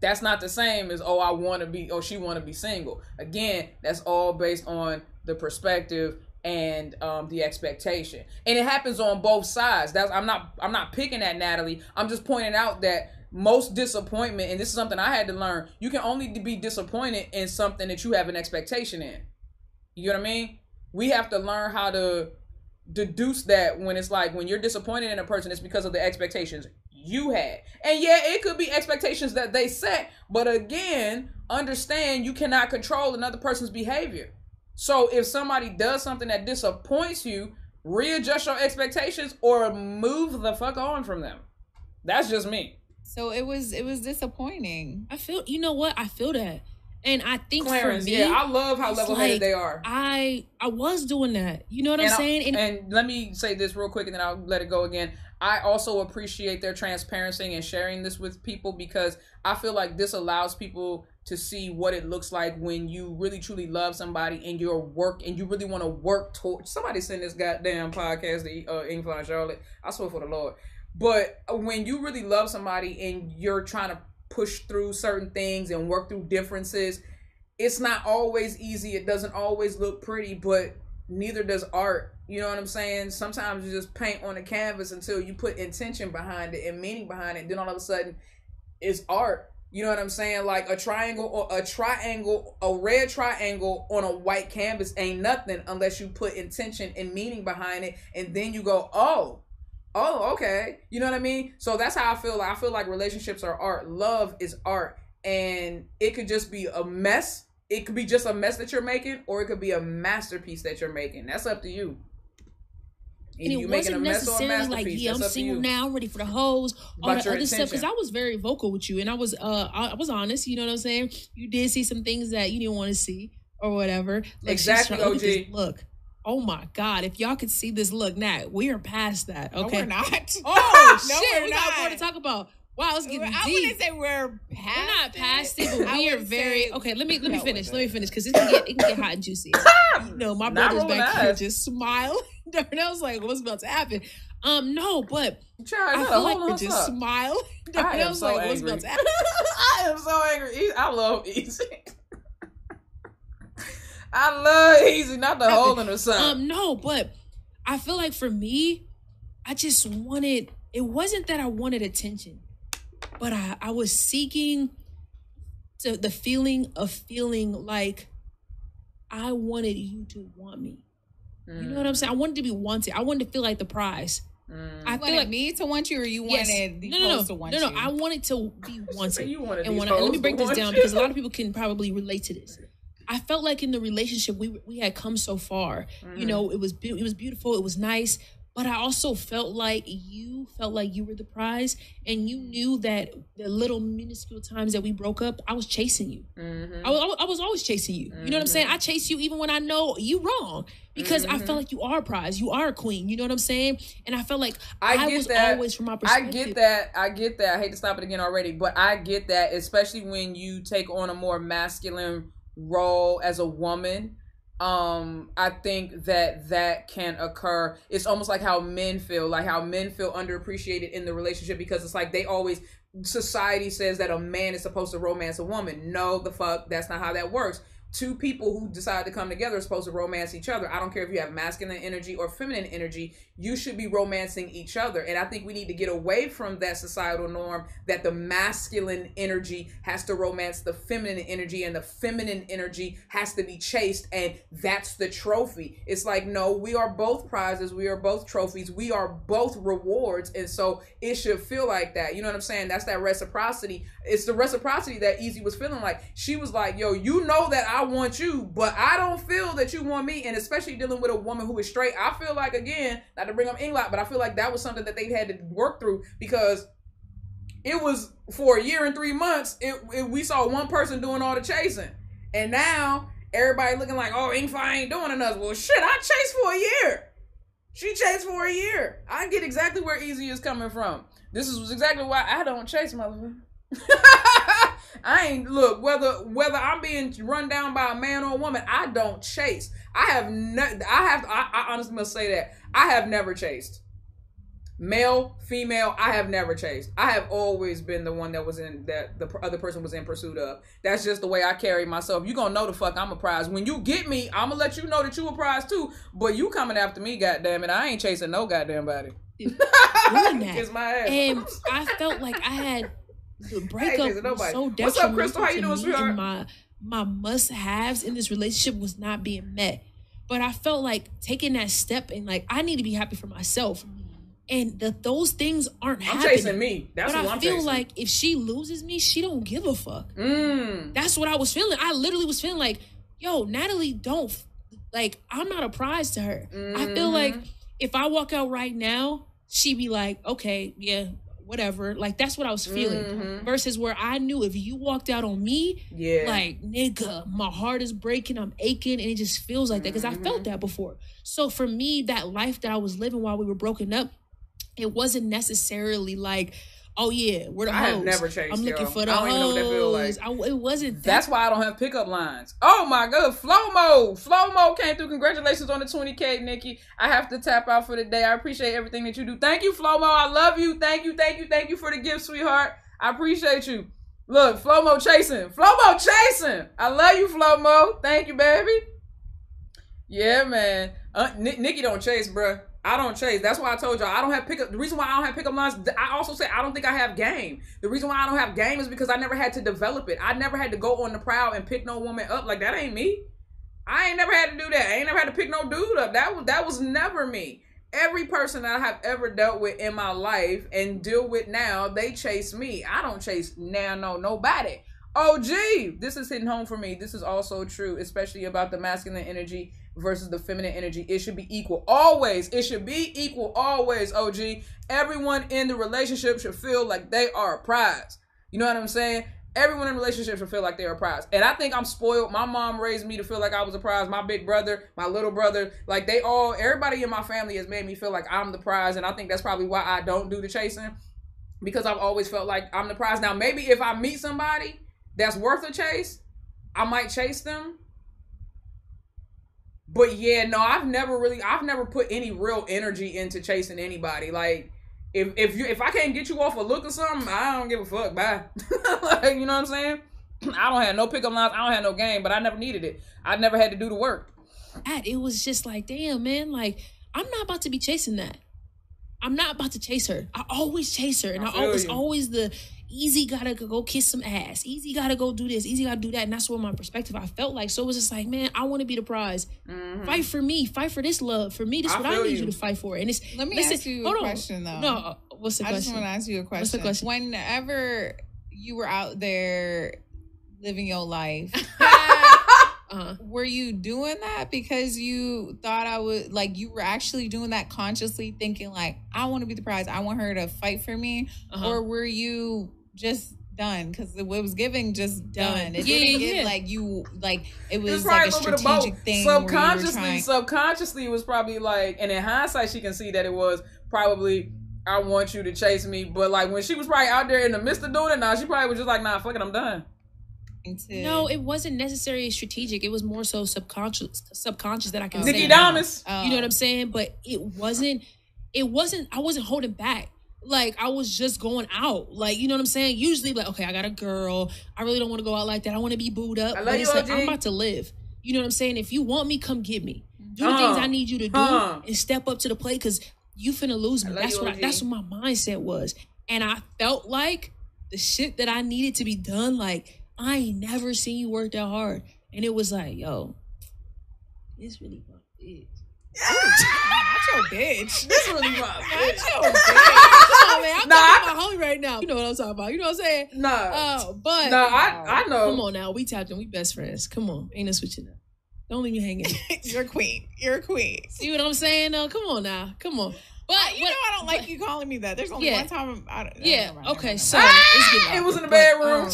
That's not the same as, she want to be single. Again, that's all based on the perspective and the expectation. And it happens on both sides. I'm not picking at Natalie. I'm just pointing out that most disappointment, and this is something I had to learn, you can only be disappointed in something that you have an expectation in. You know what I mean? We have to learn how to deduce that when it's like, when you're disappointed in a person, it's because of the expectations you had. And yeah, it could be expectations that they set, but again, understand you cannot control another person's behavior. So if somebody does something that disappoints you, readjust your expectations or move the fuck on from them. That's just me. So it was disappointing. I feel, you know what? I feel that. And I think Clarence, for me, yeah, I love how level-headed they are. I was doing that. You know what I'm saying? And let me say this real quick and then I'll let it go again. I also appreciate their transparency and sharing this with people, because I feel like this allows people to see what it looks like when you really truly love somebody and your work, and you really want to work towards. Somebody send this goddamn podcast to Inglewood and Charlotte. I swear for the Lord. But when you really love somebody and you're trying to push through certain things and work through differences, it's not always easy. It doesn't always look pretty, but neither does art. You know what I'm saying? Sometimes you just paint on a canvas until you put intention behind it and meaning behind it. Then all of a sudden it's art. You know what I'm saying? Like a red triangle on a white canvas ain't nothing unless you put intention and meaning behind it. And then you go, oh, okay. You know what I mean? So that's how I feel. I feel like relationships are art. Love is art. And it could just be a mess. It could be just a mess that you're making, or it could be a masterpiece that you're making. That's up to you. And it wasn't necessarily like, yeah, I'm single now, ready for the hoes, all the other stuff. Because I was very vocal with you, and I was honest. You know what I'm saying? You did see some things that you didn't want to see, or whatever. Like, exactly, OG. Look. Oh my God! If y'all could see this look, Nat, we are past that. Okay, no, we're not. Oh no, shit, we got more to talk about. Wow, it's getting deep. I wouldn't say we're not past it, but we are very okay. Let me finish. Let me finish, because it can get hot and juicy. You know, my brother's back here just smiling. I was like, what's about to happen? No, but I feel like we're just smiling. I am so angry. What's about to happen? I am so angry. I love Ezee. I love Ezee, not the hole in the sun. No, but I feel like for me, I just wanted, it wasn't that I wanted attention, but I was seeking the feeling of feeling like I wanted you to want me. You know what I'm saying? I wanted to be wanted. I wanted to feel like the prize. I feel like me to want you, or you wanted the host to want you? No, I wanted to be wanted. You wanted and let me break this down, because a lot of people can probably relate to this. I felt like in the relationship we had come so far. You know, it was beautiful, it was nice, but I also felt like you were the prize, and you knew that the little minuscule times that we broke up, I was chasing you. I was always chasing you. You know what I'm saying? I chase you even when I know you wrong, because I felt like you are a prize, you are a queen. You know what I'm saying? And I felt like I was always, from my perspective. I get that. I hate to stop it again already, but I get that, especially when you take on a more masculine role as a woman. I think that can occur. It's almost like how men feel underappreciated in the relationship, because it's like society says that a man is supposed to romance a woman. No, the fuck, that's not how that works. Two people who decide to come together are supposed to romance each other. I don't care if you have masculine energy or feminine energy, you should be romancing each other. And I think we need to get away from that societal norm that the masculine energy has to romance the feminine energy, and the feminine energy has to be chased, and that's the trophy. It's like, no, we are both prizes, we are both trophies, we are both rewards, and so it should feel like that. You know what I'm saying? That's that reciprocity. It's the reciprocity that Ezee was feeling like. She was like, yo, you know that I want you, but I don't feel that you want me. And especially dealing with a woman who is straight, I feel like, again, not to bring up Englot, but I feel like that was something that they had to work through, because it was for a year and 3 months, we saw one person doing all the chasing, and now everybody looking like, oh, Ingfa ain't doing enough. Well, shit, I chased for a year. She chased for a year. I get exactly where Ezee is coming from. This is exactly why I don't chase, motherfucker. I ain't, look, whether I'm being run down by a man or a woman, I don't chase. I honestly must say that I have never chased. Male, female, I have never chased. I have always been the one that was that the other person was in pursuit of. That's just the way I carry myself. You gonna know the fuck I'm a prize. When you get me, I'm gonna let you know that you a prize too. But you coming after me, goddamn it, I ain't chasing no goddamn body. Doing that. Kiss my ass. And I felt like I had the breakup was so detrimental. What's up, Crystal? How you doing, sweetheart? And my must-haves in this relationship was not being met. But I felt like taking that step and like I need to be happy for myself. And those things aren't happening. I'm chasing me. That's what I'm chasing. I feel like if she loses me, she don't give a fuck. That's what I was feeling. I literally was feeling like, yo, Natalie, I'm not a prize to her. I feel like if I walk out right now, she'd be like, okay, yeah, whatever. Like, that's what I was feeling. Versus where I knew if you walked out on me, like, nigga, my heart is breaking, I'm aching, and it just feels like that. Because I felt that before. So for me, that life that I was living while we were broken up, it wasn't necessarily like, oh yeah, we're the hoes. I have never chased. I'm looking for the hoes. I don't even know what that feel like. It wasn't that. That's why I don't have pickup lines. Oh my god, Flomo came through. Congratulations on the 20K, Nikki. I have to tap out for the day. I appreciate everything that you do. Thank you, Flomo. I love you. Thank you for the gift, sweetheart. I appreciate you. Look, Flomo chasing. I love you, Flomo. Thank you, baby. Yeah, man. Nikki don't chase, bruh. I don't chase. That's why I told y'all I don't have pickup. The reason why I don't have pickup lines, I also say I don't think I have game. The reason why I don't have game is because I never had to develop it. I never had to go on the prowl and pick no woman up. Like, that ain't me. I ain't never had to do that. I ain't never had to pick no dude up. That was never me. Every person that I have ever dealt with in my life and deal with now, they chase me. I don't chase nobody. Oh, gee, this is hitting home for me. This is also true, especially about the masculine energy versus the feminine energy. It should be equal always. It should be equal always, OG. Everyone in the relationship should feel like they are a prize. You know what I'm saying? Everyone in a relationship should feel like they're a prize. And I think I'm spoiled. My mom raised me to feel like I was a prize. My big brother, my little brother, like everybody in my family has made me feel like I'm the prize. And I think that's probably why I don't do the chasing, because I've always felt like I'm the prize. Now, maybe if I meet somebody that's worth a chase, I might chase them. But yeah, no, I've never put any real energy into chasing anybody. Like, if I can't get you off a look or something, I don't give a fuck. Bye. Like, you know what I'm saying? I don't have no pickup lines. I don't have no game, but I never needed it. I never had to do the work. It was just like, damn, man. Like, I'm not about to be chasing that. I'm not about to chase her. I always chase her, and it's always the Ezee gotta go kiss some ass. Ezee gotta go do this. Ezee gotta do that. And that's what my perspective I felt like. So it was just like, man, I want to be the prize. Fight for me. Fight for this love. For me, this is what I need you to fight for. And let me ask you a question, though. No, what's the question? I just want to ask you a question. What's the question? Whenever you were out there living your life, were you doing that because you thought you were actually doing that consciously, thinking like, I want to be the prize, I want her to fight for me? Or were you just done because it was giving just done? It didn't get like you, like it was like a strategic thing. Subconsciously it was probably like, and in hindsight she can see that it was probably, I want you to chase me. But like when she was probably out there in the midst of doing it, she probably was just like, nah, fuck it, I'm done. No, it wasn't necessarily strategic. It was more so subconscious that I can say. Nikki Damas. You know what I'm saying? But it wasn't, I wasn't holding back. Like, I was just going out. Like, you know what I'm saying? Usually, like, okay, I got a girl. I really don't want to go out like that. I want to be booed up. But it's like, I'm about to live. You know what I'm saying? If you want me, come get me. Do the things I need you to do and step up to the plate, because you finna lose me. That's what my mindset was. And I felt like the shit that I needed to be done, like, I ain't never seen you work that hard. And it was like, yo, it's really my bitch. Not your bitch. This really my bitch. Not your bitch. Come on, man. I'm talking about homie right now. You know what I'm talking about. You know what I'm saying? I know. Come on now. We tapped in. We best friends. Come on. Ain't no switching up. Don't leave me hanging. You're a queen. You're a queen. See what I'm saying? No, come on now. Come on. But I don't like you calling me that. There's only one time. Okay. So it was in the bedroom.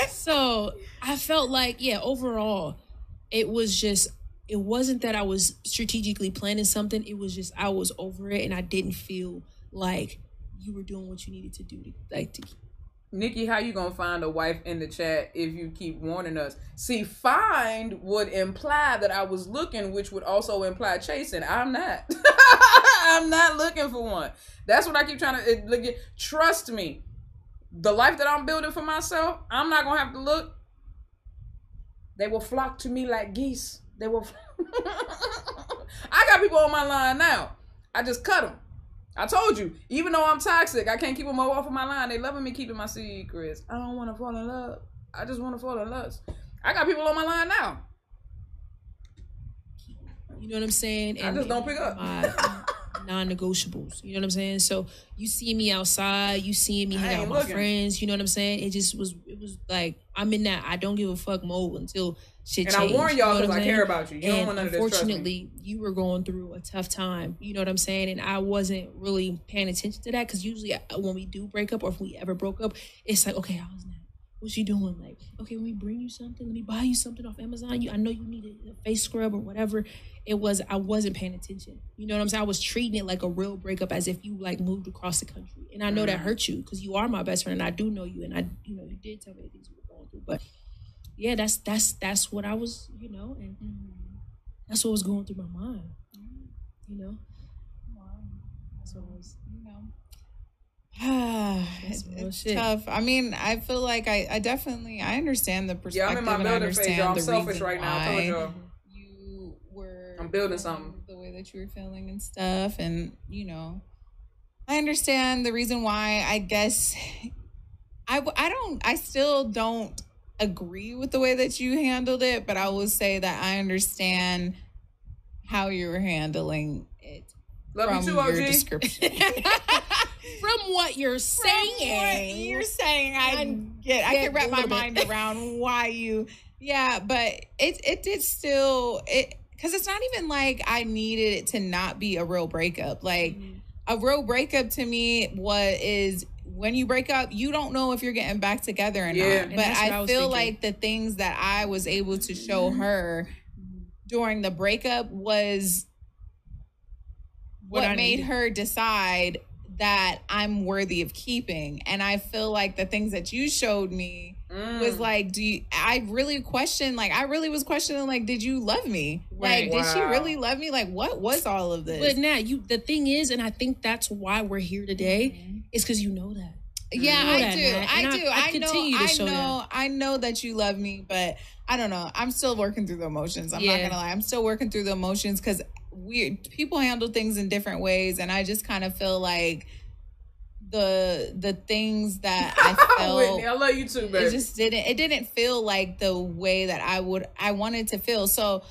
So I felt like, overall, it wasn't that I was strategically planning something. It was just I was over it, and I didn't feel like you were doing what you needed to do to Nikki, how you gonna find a wife in the chat if you keep warning us? See, find would imply that I was looking, which would also imply chasing. I'm not. I'm not looking for one. That's what I keep trying to look at. Trust me, the life that I'm building for myself, I'm not gonna have to look. They will flock to me like geese. They will. I got people on my line now. I just cut them. I told you, even though I'm toxic, I can't keep them all off of my line. They loving me keeping my secrets. I don't want to fall in love. I just want to fall in love. I got people on my line now. You know what I'm saying? And I just don't pick up. Non-negotiables. You know what I'm saying? So you see me outside, you see me hang out with my friends. You know what I'm saying? It was like I'm in that I don't give a fuck mode until shit changes. And I warn y'all because I care about you. You don't want none of this. Unfortunately, you were going through a tough time. You know what I'm saying? And I wasn't really paying attention to that because usually when we do break up or if we ever broke up, it's like, okay, how's that? What's you doing? Like, okay, let me bring you something. Let me buy you something off Amazon. I know you need a face scrub or whatever. I wasn't paying attention. You know what I'm saying? I was treating it like a real breakup as if you like moved across the country. And I know that hurt you because you are my best friend and I do know you. And you did tell me the things you were going through. But yeah, that's what I was, and that's what was going through my mind. Wow. That's what was, it's tough. I mean, I feel like I understand the perspective. Yeah, I'm in my building phase, y'all. I'm selfish right now. I told y'all. You were. I'm building something. The way that you were feeling and stuff, and I understand the reason why. I guess I still don't agree with the way that you handled it, but I will say that I understand how you were handling it. Love from you too, OG. your description. From what you're saying, I can wrap my mind around why you. Yeah, but it did still because it's not even like I needed it to not be a real breakup. Like a real breakup to me is when you break up, you don't know if you're getting back together or not. But I feel like the things that I was able to show her during the breakup was what made her decide that I'm worthy of keeping. And I feel like the things that you showed me was like, I really was questioning, like, did you love me? Right. Like, did she really love me? Like, what was all of this? But now the thing is, and I think that's why we're here today, is because you know that. Yeah, I know that you love me, but I don't know. I'm still working through the emotions. I'm not gonna lie. I'm still working through the emotions because people handle things in different ways, and I just kind of feel like the things that I felt. Whitney, I love you too, baby. It didn't feel like the way that I wanted to feel. So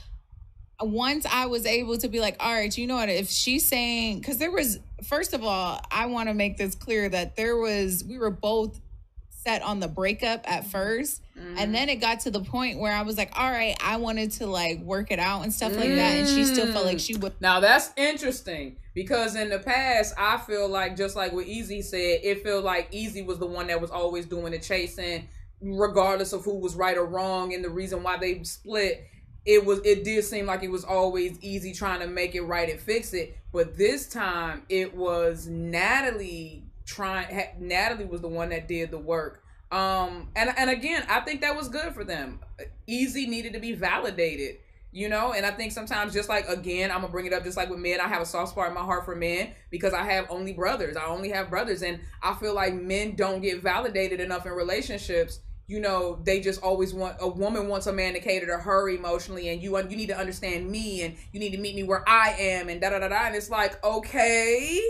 once I was able to be like, all right, you know what, if she's saying, because there was, first of all, I want to make this clear that we were both set on the breakup at first. And then it got to the point where I was like, all right, I wanted to like work it out and stuff like that. And she still felt like she would. Now that's interesting because in the past, I feel like, just like what Ezee said, it felt like Ezee was the one that was always doing the chasing, regardless of who was right or wrong. And the reason why they split, it did seem like it was always Ezee trying to make it right and fix it. But this time it was Natalie was the one that did the work. And again, I think that was good for them. Ezee needed to be validated, and I think sometimes, just like, again, I'm gonna bring it up, just like with men, I have a soft spot in my heart for men because I have only brothers. I only have brothers, and I feel like men don't get validated enough in relationships. They just always a woman wants a man to cater to her emotionally, and you need to understand me, and you need to meet me where I am, and da-da-da-da. And it's like, okay,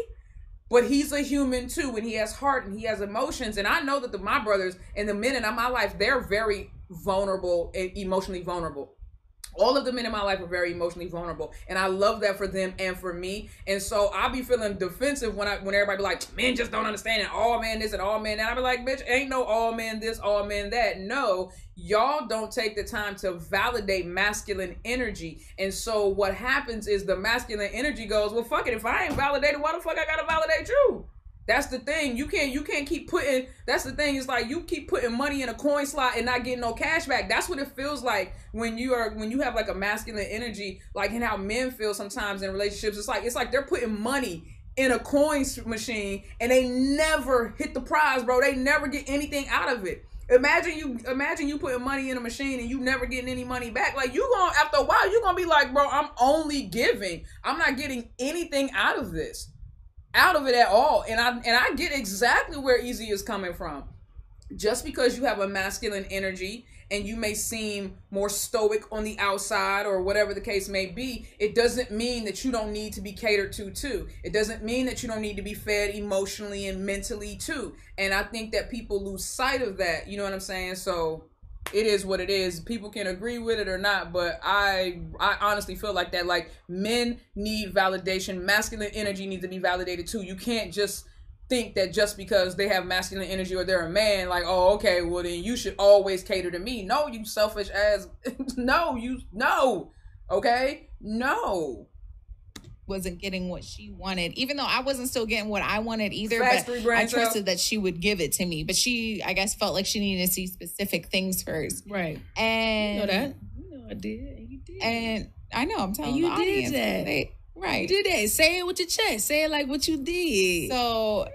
but he's a human too, and he has heart, and he has emotions. And I know that my brothers and the men in my life, they're very vulnerable and emotionally vulnerable. All of the men in my life are very emotionally vulnerable, and I love that for them and for me. And so I'll be feeling defensive when everybody be like, men just don't understand, and all men this and all men that. I'll be like, bitch, ain't no all men this, all men that. No, y'all don't take the time to validate masculine energy. And so what happens is the masculine energy goes, well, fuck it, if I ain't validated, why the fuck I gotta validate you? That's the thing. You can't keep putting, that's the thing. It's like you keep putting money in a coin slot and not getting no cash back. That's what it feels like when you have like a masculine energy, like in how men feel sometimes in relationships. It's like they're putting money in a coin machine and they never hit the prize, bro. They never get anything out of it. Imagine you putting money in a machine and you never getting any money back. Like, you gonna, after a while, you gonna be like, bro, I'm only giving. I'm not getting anything out of this. Out of it at all. And I get exactly where Ezee is coming from. Just because you have a masculine energy and you may seem more stoic on the outside or whatever the case may be, it doesn't mean that you don't need to be catered to too. It doesn't mean that you don't need to be fed emotionally and mentally too. And I think that people lose sight of that. You know what I'm saying? So it is what it is. People can agree with it or not, but I honestly feel like that. Like, men need validation. Masculine energy needs to be validated too. You can't just think that just because they have masculine energy or they're a man, like, oh, okay, well then you should always cater to me. No, you selfish ass. No. Okay? No. Wasn't getting what she wanted, even though I wasn't still getting what I wanted either. Fast but 3 brands I trusted that she would give it to me. But she, I guess, felt like she needed to see specific things first. Right. And you know that. You know I did. And you did. And I know, I'm telling you the audience. That. Right. You did that. Say it with your chest. Say it like what you did. So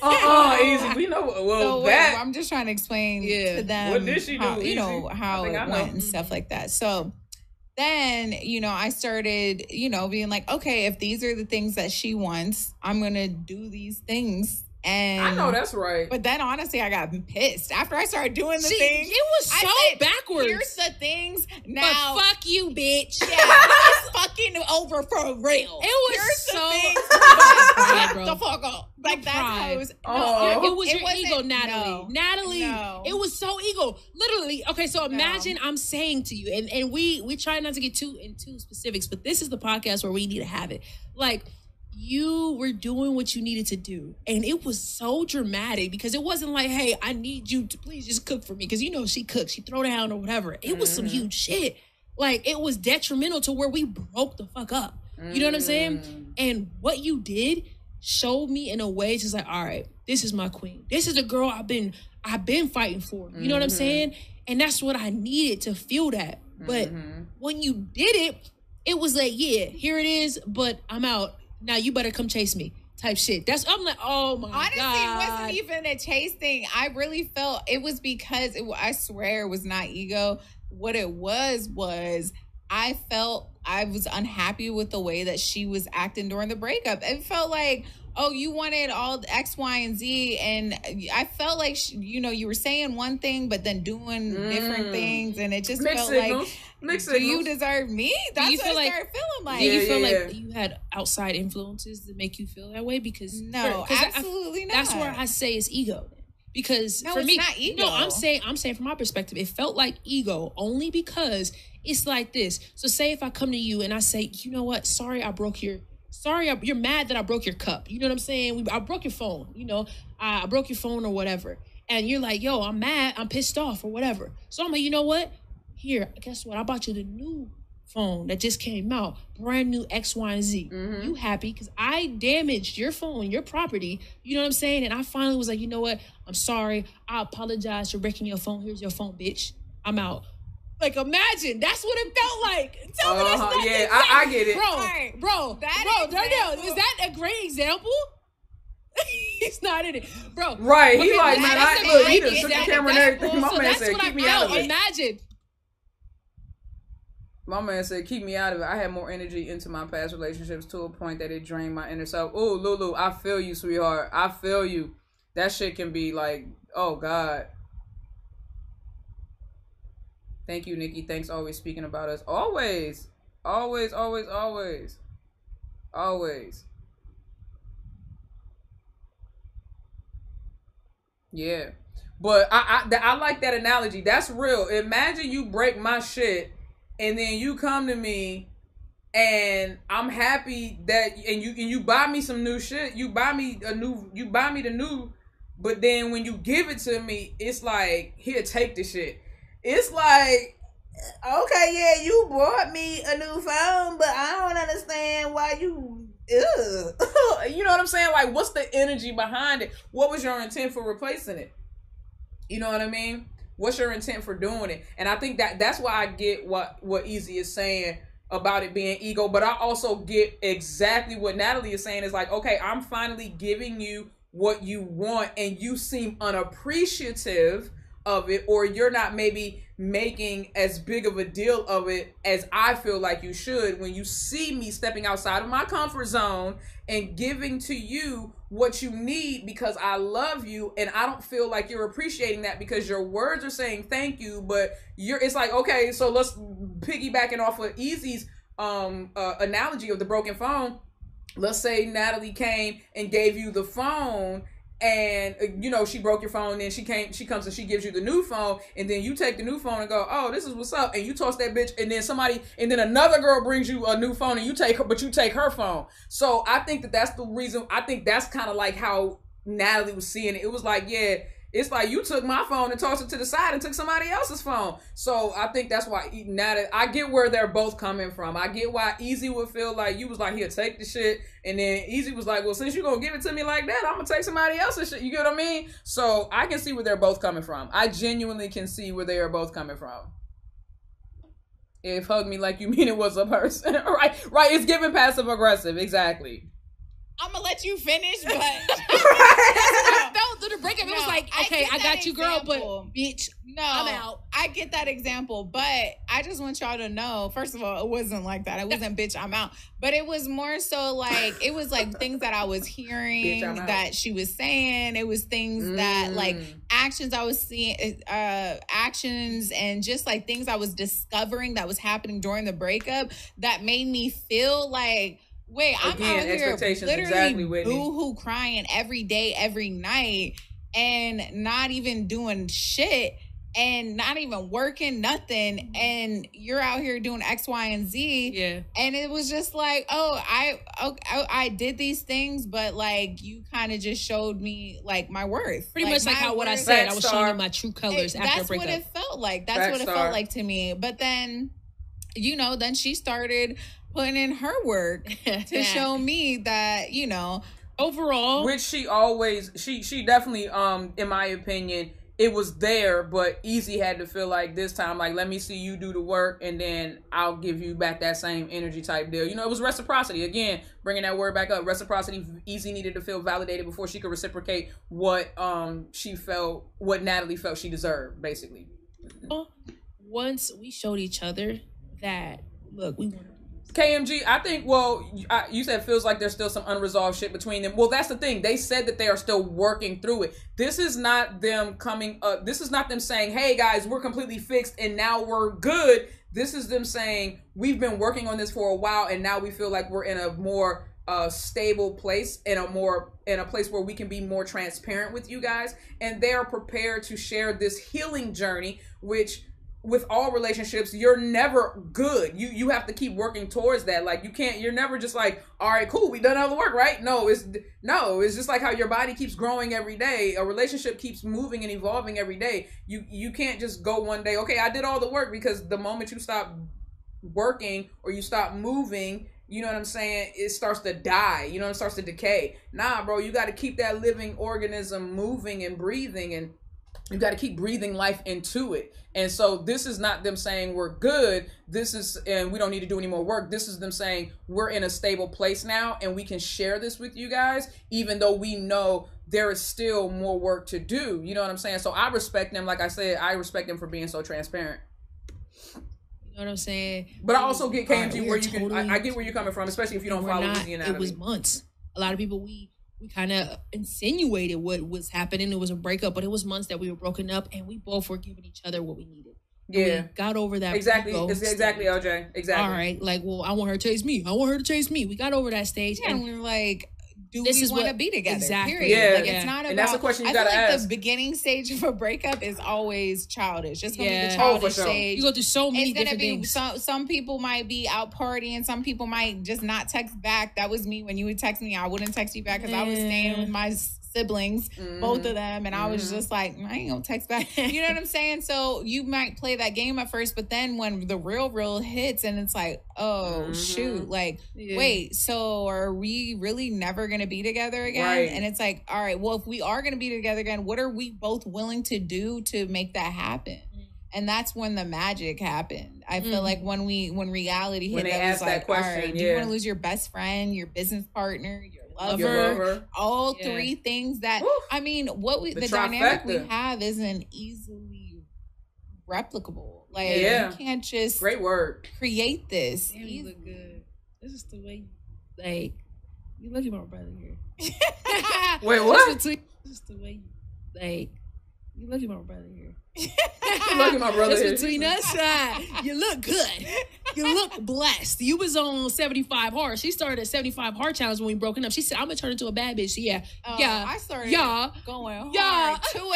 Ezee. We know. Well, so that I'm just trying to explain to them what did she do, how, you Ezee? know, how it went and stuff like that. So then, you know, I started, you know, being like, okay, if these are the things that she wants, I'm gonna do these things. And I know that's right. But then honestly, I got pissed after I started doing the things. It was so backwards. Here's the things now. But fuck you, bitch. Yeah, it's fucking over for real. It was here's so the things. bro. The fuck up. Like, that's how it was. It was your ego, Natalie. No, Natalie, it was so ego. Literally. Okay, so imagine I'm saying to you, and we try not to get too into specifics, but this is the podcast where we need to have it. Like, you were doing what you needed to do. And it was so dramatic because it wasn't like, hey, I need you to please just cook for me. Because, you know, she cooks, she throw down or whatever. It was some huge shit. Like, it was detrimental to where we broke the fuck up. You know what I'm saying? And what you did showed me in a way just like, all right, this is my queen. This is the girl I've been fighting for. You know what I'm saying? And that's what I needed to feel that. But when you did it, it was like, yeah, here it is, but I'm out. Now you better come chase me type shit. I'm like, oh my God. Honestly, it wasn't even a chase thing. I really felt it was because I swear it was not ego. What it was I felt I was unhappy with the way that she was acting during the breakup. It felt like, oh, you wanted all X, Y, and Z. And I felt like, you were saying one thing, but then doing different things. And it just felt like, do you deserve me? That's what I started feeling like. Do you feel like you had outside influences that make you feel that way? Because no, absolutely not. That's where I say it's ego. Because for me, it's not ego. No, I'm saying from my perspective, it felt like ego only because it's like this. So say if I come to you and I say, you know what? You're mad that I broke your cup. You know what I'm saying? I broke your phone. You know, I broke your phone or whatever. And you're like, yo, I'm mad. I'm pissed off or whatever. So I'm like, you know what? Here, guess what? I bought you the new phone that just came out. Brand new X, Y, and Z. You happy because I damaged your phone, your property. You know what I'm saying? And I finally was like, you know what? I'm sorry. I apologize for breaking your phone. Here's your phone, bitch. I'm out. Like, imagine. That's what it felt like. Tell me that's not I get it. Bro, is that a great example? He's not in it. Bro. Right. He like, man, he just took the camera and everything. My man said, keep me out of it. Imagine. My man said, keep me out of it. I had more energy into my past relationships to a point that it drained my inner self. Ooh, Lulu, I feel you, sweetheart. I feel you. That shit can be like, oh, God. Thank you, Nikki. Thanks always speaking about us. Always. Always, always, always. Always. Yeah. But I like that analogy. That's real. Imagine you break my shit and then you come to me and I'm happy that and you buy me some new shit. You buy me the new, but then when you give it to me, it's like, here, take the shit. It's like, okay, yeah, you bought me a new phone, but I don't understand why you you know what I'm saying? Like, what's the energy behind it? What was your intent for replacing it? You know what I mean? What's your intent for doing it? And I think that's why I get what Ezee is saying about it being ego, but I also get exactly what Natalie is saying is like, okay, I'm finally giving you what you want and you seem unappreciative of it, or you're not maybe making as big of a deal of it as I feel like you should when you see me stepping outside of my comfort zone and giving to you what you need because I love you, and I don't feel like you're appreciating that because your words are saying thank you, but it's like, okay, so let's piggybacking off of Ezee's analogy of the broken phone. Let's say Natalie came and gave you the phone, and she broke your phone, and she comes and she gives you the new phone, and then you take the new phone and go, oh, this is what's up, and you toss that bitch, and then another girl brings you a new phone, and you take her phone. So I think that's the reason. I think that's kind of like how Natalie was seeing it. It was like, yeah, it's like you took my phone and tossed it to the side and took somebody else's phone. So I think that's why Natalie, I get where they're both coming from. I get why Ezee would feel like you was like, here, take the shit. And then Ezee was like, well, since you're going to give it to me like that, I'm going to take somebody else's shit. You get what I mean? So I can see where they're both coming from. I genuinely can see where they are both coming from. If hug me like you mean it was a person. Right. It's giving passive aggressive. Exactly. I'm gonna let you finish, but the breakup. It was like, okay, I got you, girl, but bitch, no, I'm out. I get that example, but I just want y'all to know. First of all, it wasn't like that. It wasn't bitch, I'm out. But it was more so like it was like things that I was hearing that she was saying. It was things that like actions I was seeing, actions and just like things I was discovering that was happening during the breakup that made me feel like, wait, I'm out here literally boo-hoo crying every day, every night, and not even doing shit and not even working, nothing. And you're out here doing X, Y, and Z. Yeah. And it was just like, I did these things, but like you kind of just showed me like my worth. Pretty much like how what I said, I was showing you my true colors after a breakup. That's what it felt like. That's what it felt like to me. But then, then she started putting in her work to show me that, overall, which she always, she definitely, in my opinion, it was there, but Ezee had to feel like this time, like, let me see you do the work, and then I'll give you back that same energy type deal. It was reciprocity. Again, bringing that word back up, reciprocity. Ezee needed to feel validated before she could reciprocate what what Natalie felt she deserved, basically. Once we showed each other that, look, we want KMG, I think, you said feels like there's still some unresolved shit between them. Well, that's the thing. They said that they are still working through it. This is not them coming up. This is not them saying, hey, guys, we're completely fixed and now we're good. This is them saying, we've been working on this for a while and now we feel like we're in a more stable place, in a place where we can be more transparent with you guys. And they are prepared to share this healing journey, which, with all relationships, you're never good. You have to keep working towards that. Like, you're never just like, all right, cool, we done all the work, right? No, it's just like how your body keeps growing every day. A relationship keeps moving and evolving every day. You can't just go one day, okay, I did all the work, because the moment you stop working or you stop moving, you know what I'm saying, it starts to die, it starts to decay. Nah, bro, you got to keep that living organism moving and breathing, and you got to keep breathing life into it. And so this is not them saying we're good. And we don't need to do any more work. This is them saying we're in a stable place now and we can share this with you guys, even though we know there is still more work to do. You know what I'm saying? So I respect them. Like I said, I respect them for being so transparent. You know what I'm saying? But I also get KMG where you can, I get where you're coming from, especially if you don't follow Ezee and Natalie. It was months. A lot of people, we kind of insinuated what was happening. It was a breakup, but it was months that we were broken up, and we both were giving each other what we needed. Yeah, we got over that. Exactly, exactly, LJ. Exactly. All right, like, well, I want her to chase me. I want her to chase me. We got over that stage, and we were like, do we want to be together? Exactly. Period. Yeah. Like, it's not about. And that's a question you gotta ask. The beginning stage of a breakup is always childish. It's gonna be the childish stage. You go through so many different things. Some people might be out partying. Some people might just not text back. That was me when you would text me. I wouldn't text you back because I was staying with my siblings, both of them, and I was just like, I ain't gonna text back. You know what I'm saying? So you might play that game at first, but then when the real hits, and it's like, oh shoot, like wait, so are we really never gonna be together again? Right. And it's like, all right, well, if we are gonna be together again, what are we both willing to do to make that happen? And that's when the magic happened. I feel like when reality hit, when they asked that question, all right, do you want to lose your best friend, your business partner, your lover, all three things that, I mean, the dynamic we have isn't easily replicable. Like, you can't just create this. Damn, you look good. This is the way, like, you look at my brother here. Wait, what? This is the way, like, you look at my brother here. Look at my brother here. Between us, you look good. You look blessed. You was on 75 hard. She started at 75 hard challenge when we broken up. She said, I'm gonna turn into a bad bitch. I started going hard. 2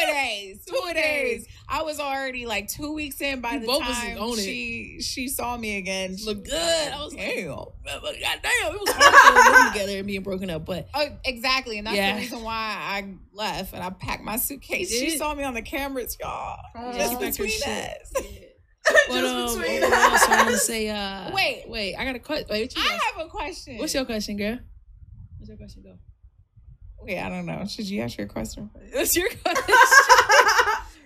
days. I was already like 2 weeks in by the time she saw me again. She looked good. I was damn. Goddamn, it was hard living together and being broken up. But exactly, and that's the reason why I left and I packed my suitcase. She saw me on the cameras, y'all. Just between us. Just between us. Also, I want to say, wait, I got a question. I have a question. What's your question, girl? What's your question? Go. Wait, I don't know. Should you ask your question first? What's your question?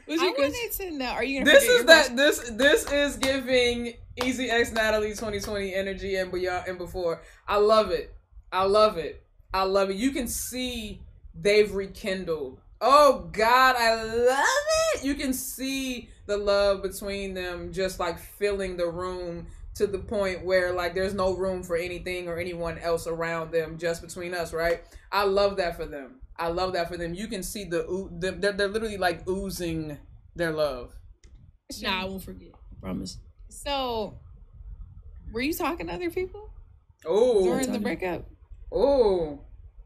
I wanted to know. Are you gonna? This is giving Ezee X Natalie 2020 energy and beyond and before. I love it. You can see they've rekindled. Oh God, I love it. You can see the love between them just like filling the room to the point where like there's no room for anything or anyone else around them, just between us, right? I love that for them. You can see they're literally like oozing their love. Nah, I won't forget. I promise. So, were you talking to other people? Oh, during the breakup? Oh,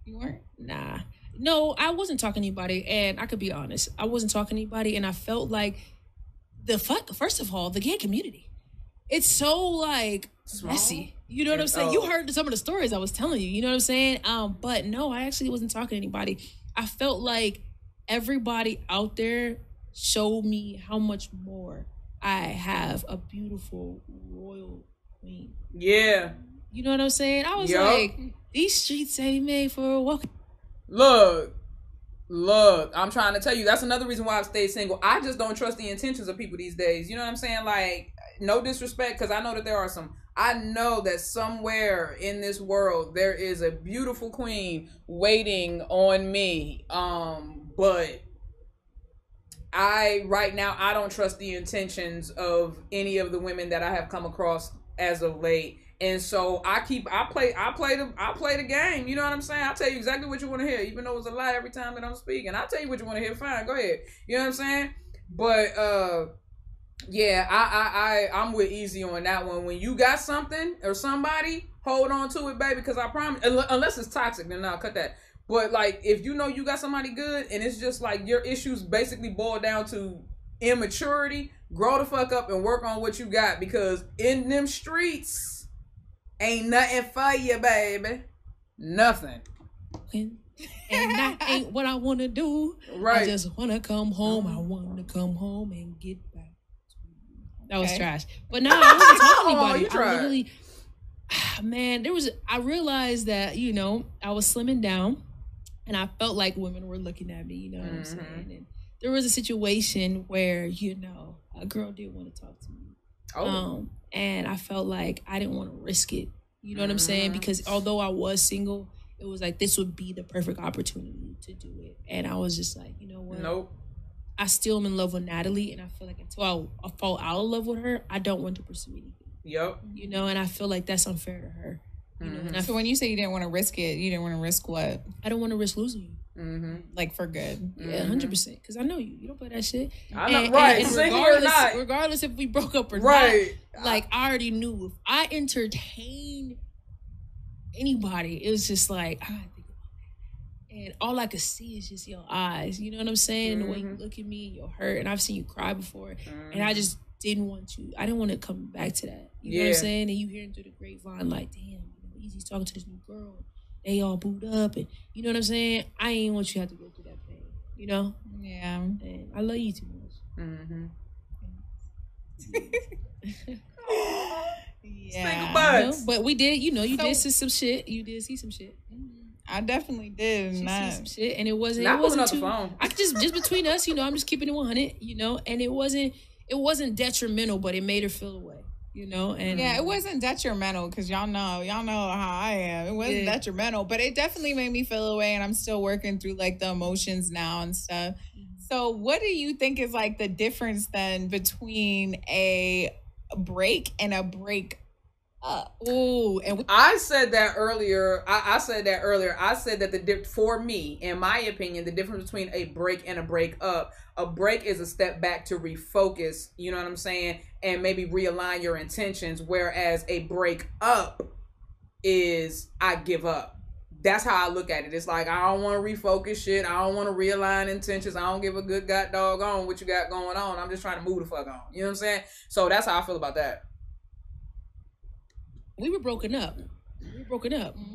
you weren't? Nah. No, I wasn't talking to anybody, and I could be honest. I wasn't talking to anybody, and I felt like first of all, the gay community. It's so like messy. You know what I'm saying? You heard some of the stories I was telling you. You know what I'm saying? But no, I actually wasn't talking to anybody. I felt like everybody out there showed me how much more I have a beautiful royal queen. Yeah. You know what I'm saying? I was like, these streets ain't made for a walk. Look, I'm trying to tell you, that's another reason why I've stayed single. I just don't trust the intentions of people these days. You know what I'm saying? Like, no disrespect, because I know that there are some. I know that somewhere in this world there is a beautiful queen waiting on me. But right now I don't trust the intentions of any of the women that I have come across as of late. And so I play the game. You know what I'm saying? I'll tell you exactly what you want to hear, even though it's a lie every time that I'm speaking. I'll tell you what you want to hear. Fine, go ahead. You know what I'm saying? But yeah, I'm with Ezee on that one. When you got something or somebody, hold on to it, baby. Because I promise, unless it's toxic, then I'll cut that. But like, if you know you got somebody good, and it's just like your issues basically boil down to immaturity, grow the fuck up and work on what you got. Because in them streets, ain't nothing for you, baby. Nothing. And that ain't what I want to do. Right. I just want to come home. I want to come home and get back. That was trash. But no, I wasn't talking to anybody. I literally, man, I realized that, you know, I was slimming down and I felt like women were looking at me, you know what I'm saying? And there was a situation where, you know, a girl did want to talk to me. And I felt like I didn't want to risk it. You know what I'm saying? Because although I was single, it was like this would be the perfect opportunity to do it. And I was just like, you know what? Nope. I still am in love with Natalie, and I feel like until I fall out of love with her, I don't want to pursue anything. Yep. You know, and I feel like that's unfair to her. You know, and so when you say you didn't want to risk it, you didn't want to risk what? I don't want to risk losing you. Like for good. Yeah, 100%. Because I know you. You don't play that shit. I know, right. And regardless if we broke up or not, like I already knew if I entertained anybody, it was just like, I gotta think about that. And all I could see is just your eyes. You know what I'm saying? The way you look at me, you're hurt. And I've seen you cry before. And I just didn't want you. I didn't want to come back to that. You know what I'm saying? And you hearing through the grapevine like, damn, Ezee's talking to this new girl. They all booed up, and you know what I'm saying? I ain't want you to have to go through that pain, you know? Yeah. And I love you too much. Yeah. You know? But we did, you know, you did see some shit. You did see some shit. I definitely did. See some shit, and it wasn't too. I just between us, you know, I'm just keeping it 100, you know, and it wasn't it wasn't detrimental, but it made her feel away. You know, and yeah, it wasn't detrimental because y'all know how I am. It wasn't detrimental, but it definitely made me feel away, and I'm still working through like the emotions now and stuff. So, what do you think is like the difference then between a break and a break up? Oh, and I said that earlier. I said that for me, in my opinion, the difference between a break and a break up. A break is a step back to refocus, you know what I'm saying, and maybe realign your intentions, whereas a break up is I give up. That's how I look at it. It's like, I don't want to refocus shit. I don't want to realign intentions. I don't give a good god dog on what you got going on. I'm just trying to move the fuck on. You know what I'm saying? So that's how I feel about that. We were broken up.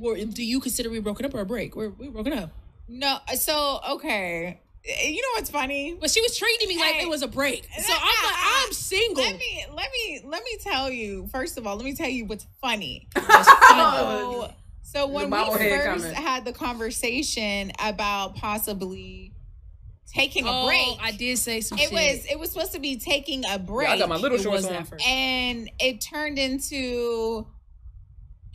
Or do you consider we broken up or a break? We were broken up. No, so okay. You know what's funny? But she was treating me like it was a break. So I'm like, I'm single. Let me tell you. First of all, let me tell you what's funny. So when we first had the conversation about possibly taking a break, I did say some shit. It was supposed to be taking a break. Yeah, I got my little shorts on. And it turned into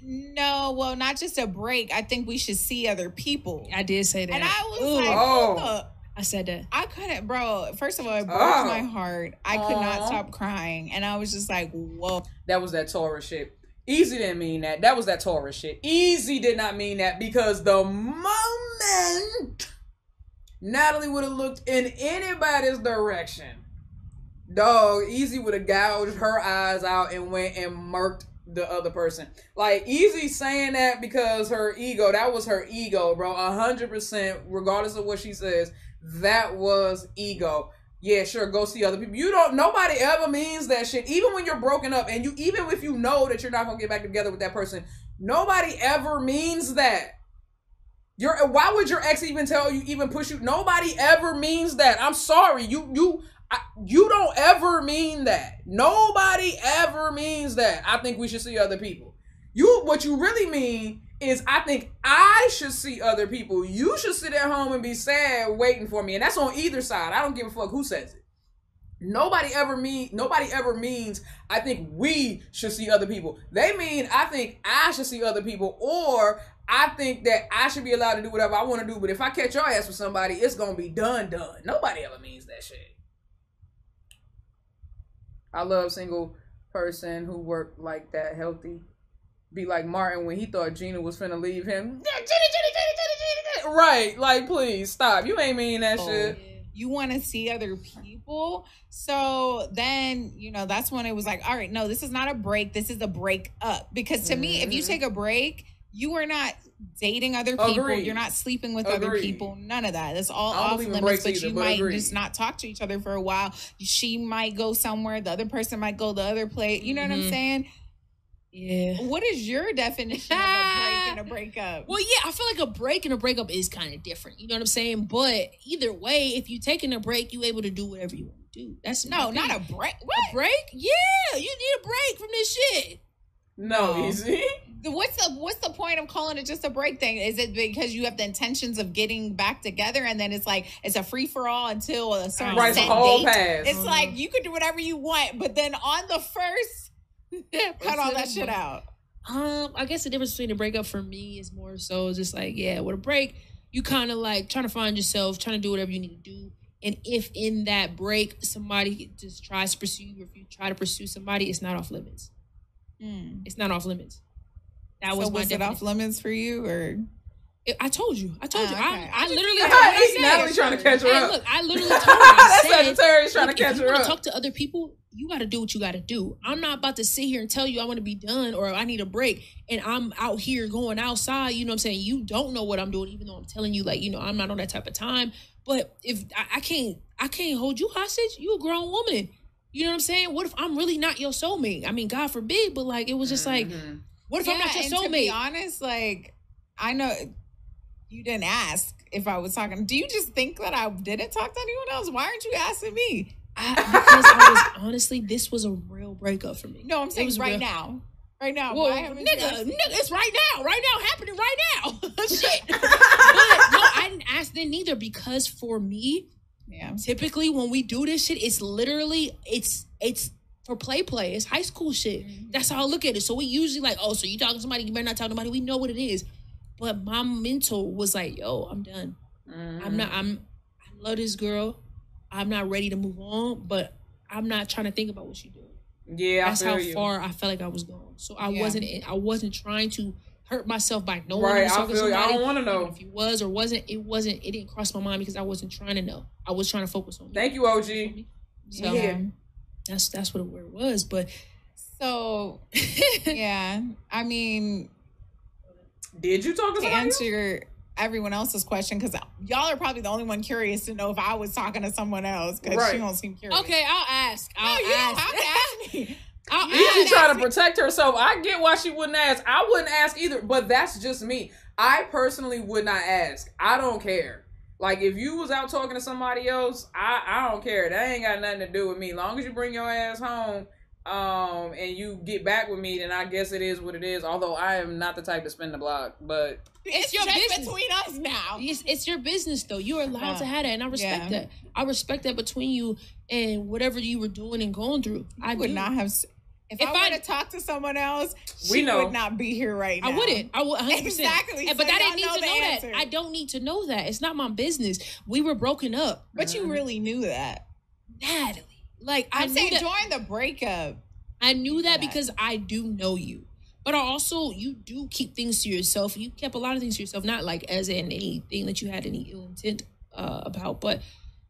not just a break. I think we should see other people. I did say that. And I was like, I said that. I couldn't, bro. First of all, it broke my heart. I could not stop crying. And I was just like, whoa. That was that Taurus shit. Ezee didn't mean that. That was that Taurus shit. Ezee did not mean that, because the moment Natalie would have looked in anybody's direction, dog, Ezee would have gouged her eyes out and went and murked the other person. Like, Ezee saying that because her ego, that was her ego, bro. 100%, regardless of what she says, that was ego. Yeah, sure, go see other people. Nobody ever means that shit. Even when you're broken up, and even if you know that you're not gonna get back together with that person, nobody ever means that. Why would your ex even tell you, even push you? Nobody ever means that. I'm sorry. You don't ever mean that. Nobody ever means that. I think we should see other people. What you really mean is, I think I should see other people. You should sit at home and be sad waiting for me. And that's on either side. I don't give a fuck who says it. Nobody ever means I think we should see other people. They mean I think I should see other people, or I think that I should be allowed to do whatever I want to do. But if I catch your ass with somebody, it's going to be done. Nobody ever means that shit. I love single person who work like that, healthy. Be like Martin when he thought Gina was finna leave him. Gina. Right, like, please stop. You ain't mean that shit. You want to see other people. So then, that's when it was like, all right, no, this is not a break. This is a break up. Because to me, if you take a break, you are not dating other people. Agreed. You're not sleeping with other people. None of that. That's all off limits. But you might just not talk to each other for a while. She might go somewhere. The other person might go the other place. You know what I'm saying? Yeah. What is your definition of a break and a breakup? Well, yeah, I feel like a break and a breakup is kind of different. You know what I'm saying? But either way, if you're taking a break, you're able to do whatever you want to do. That's not a break. What? A break? Yeah, you need a break from this shit. No, Ezee. What's the point of calling it just a break thing? Is it because you have the intentions of getting back together, and then it's like it's a free for all until a certain set date? Pass. It's like you can do whatever you want, but then on the first. Cut all that shit out. I guess the difference between a breakup for me is more so just like, with a break, you kind of like trying to find yourself, trying to do whatever you need to do. And if in that break, somebody just tries to pursue you, or if you try to pursue somebody, it's not off limits. It's not off limits. That was my definition. Was it off limits for you, or? I told you. Okay. I literally. Natalie's trying to catch her up. Look, I literally told her. I said, Sagittarius trying to catch her up. If you want to talk to other people, you got to do what you got to do. I'm not about to sit here and tell you I want to be done or I need a break, and I'm out here going outside. You know what I'm saying? You don't know what I'm doing, even though I'm telling you, like, I'm not on that type of time. But if I can't hold you hostage. You a grown woman. You know what I'm saying? What if I'm really not your soulmate? I mean, God forbid, but like, it was just like, what if I'm not your soulmate? To be honest, like, I know. You didn't ask if I was talking. Do you just think that I didn't talk to anyone else? Why aren't you asking me? Because I was honestly, this was a real breakup for me. No, I'm saying right now. Right now. Well, nigga, it's right now. Right now, happening right now. Shit. But no, I didn't ask then neither, because for me, Yeah. Typically, when we do this shit, it's literally it's for play. It's high school shit. Mm-hmm. That's how I look at it. So we usually like, oh, so you talking to somebody, you better not talk to somebody. We know what it is. But my mental was like, yo, I'm done. Mm-hmm. I love this girl. I'm not ready to move on, but I'm not trying to think about what she's doing. Yeah, that's how far I felt like I was going. So I wasn't trying to hurt myself by knowing I was talking to somebody. I don't want to know if he was or wasn't. It didn't cross my mind because I wasn't trying to know. I was trying to focus on me. Thank you, OG. So that's what it was. But so yeah, I mean, did you talk to somebody? Answer everyone else's question, because y'all are probably the only one curious to know if I was talking to someone else, because she don't seem curious. Okay, I'll ask. You don't have to ask me. She's trying to protect herself. I get why she wouldn't ask. I wouldn't ask either, but that's just me. I personally would not ask. I don't care. Like, if you was out talking to somebody else, I don't care. That ain't got nothing to do with me. Long as you bring your ass home, and you get back with me, then I guess it is what it is. Although I am not the type to spin the block, but it's your business between us now. It's your business, though. You're allowed to have that, and I respect that. I respect that between you and whatever you were doing and going through. I would not have. If I would have talked to someone else, she would not be here right now. I wouldn't. I would 100%. Exactly. But I didn't need to know that. I don't need to know that. It's not my business. We were broken up. But you really knew that. Natalie. Like, I'm saying during the breakup. I knew that because I do know you. But also, you do keep things to yourself. You kept a lot of things to yourself. Not like as in anything that you had any ill intent about. But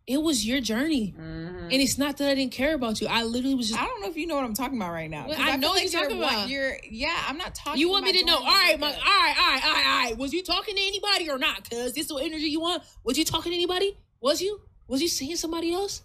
it was your journey. Mm-hmm. And it's not that I didn't care about you. I literally was just... I don't know if you know what I'm talking about right now. Well, I know what you're talking about. I'm not talking about... You want me to know? All right. Was you talking to anybody or not? Because this is the energy you want. Was you talking to anybody? Was you seeing somebody else?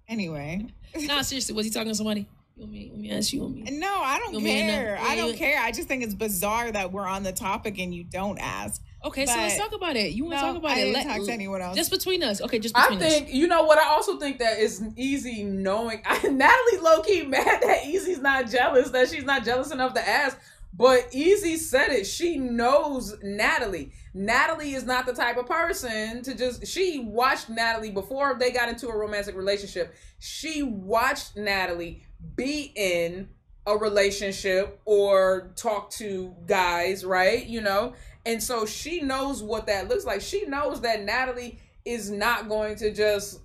Anyway. Nah, seriously. Was he talking to somebody? Let me ask you. No, I don't care. I don't care. I just think it's bizarre that we're on the topic and you don't ask. Okay, so let's talk about it. You want to talk about it? I didn't talk to anyone else. Just between us. Okay, just between us. I think, you know what? I also think that it's easy knowing. Natalie low-key mad that Ezee's not jealous, that she's not jealous enough to ask. But Ezee said it. She knows Natalie. Natalie is not the type of person to just... She watched Natalie before they got into a romantic relationship. She watched Natalie be in a relationship or talk to guys, right? You know? And so she knows what that looks like. She knows that Natalie is not going to just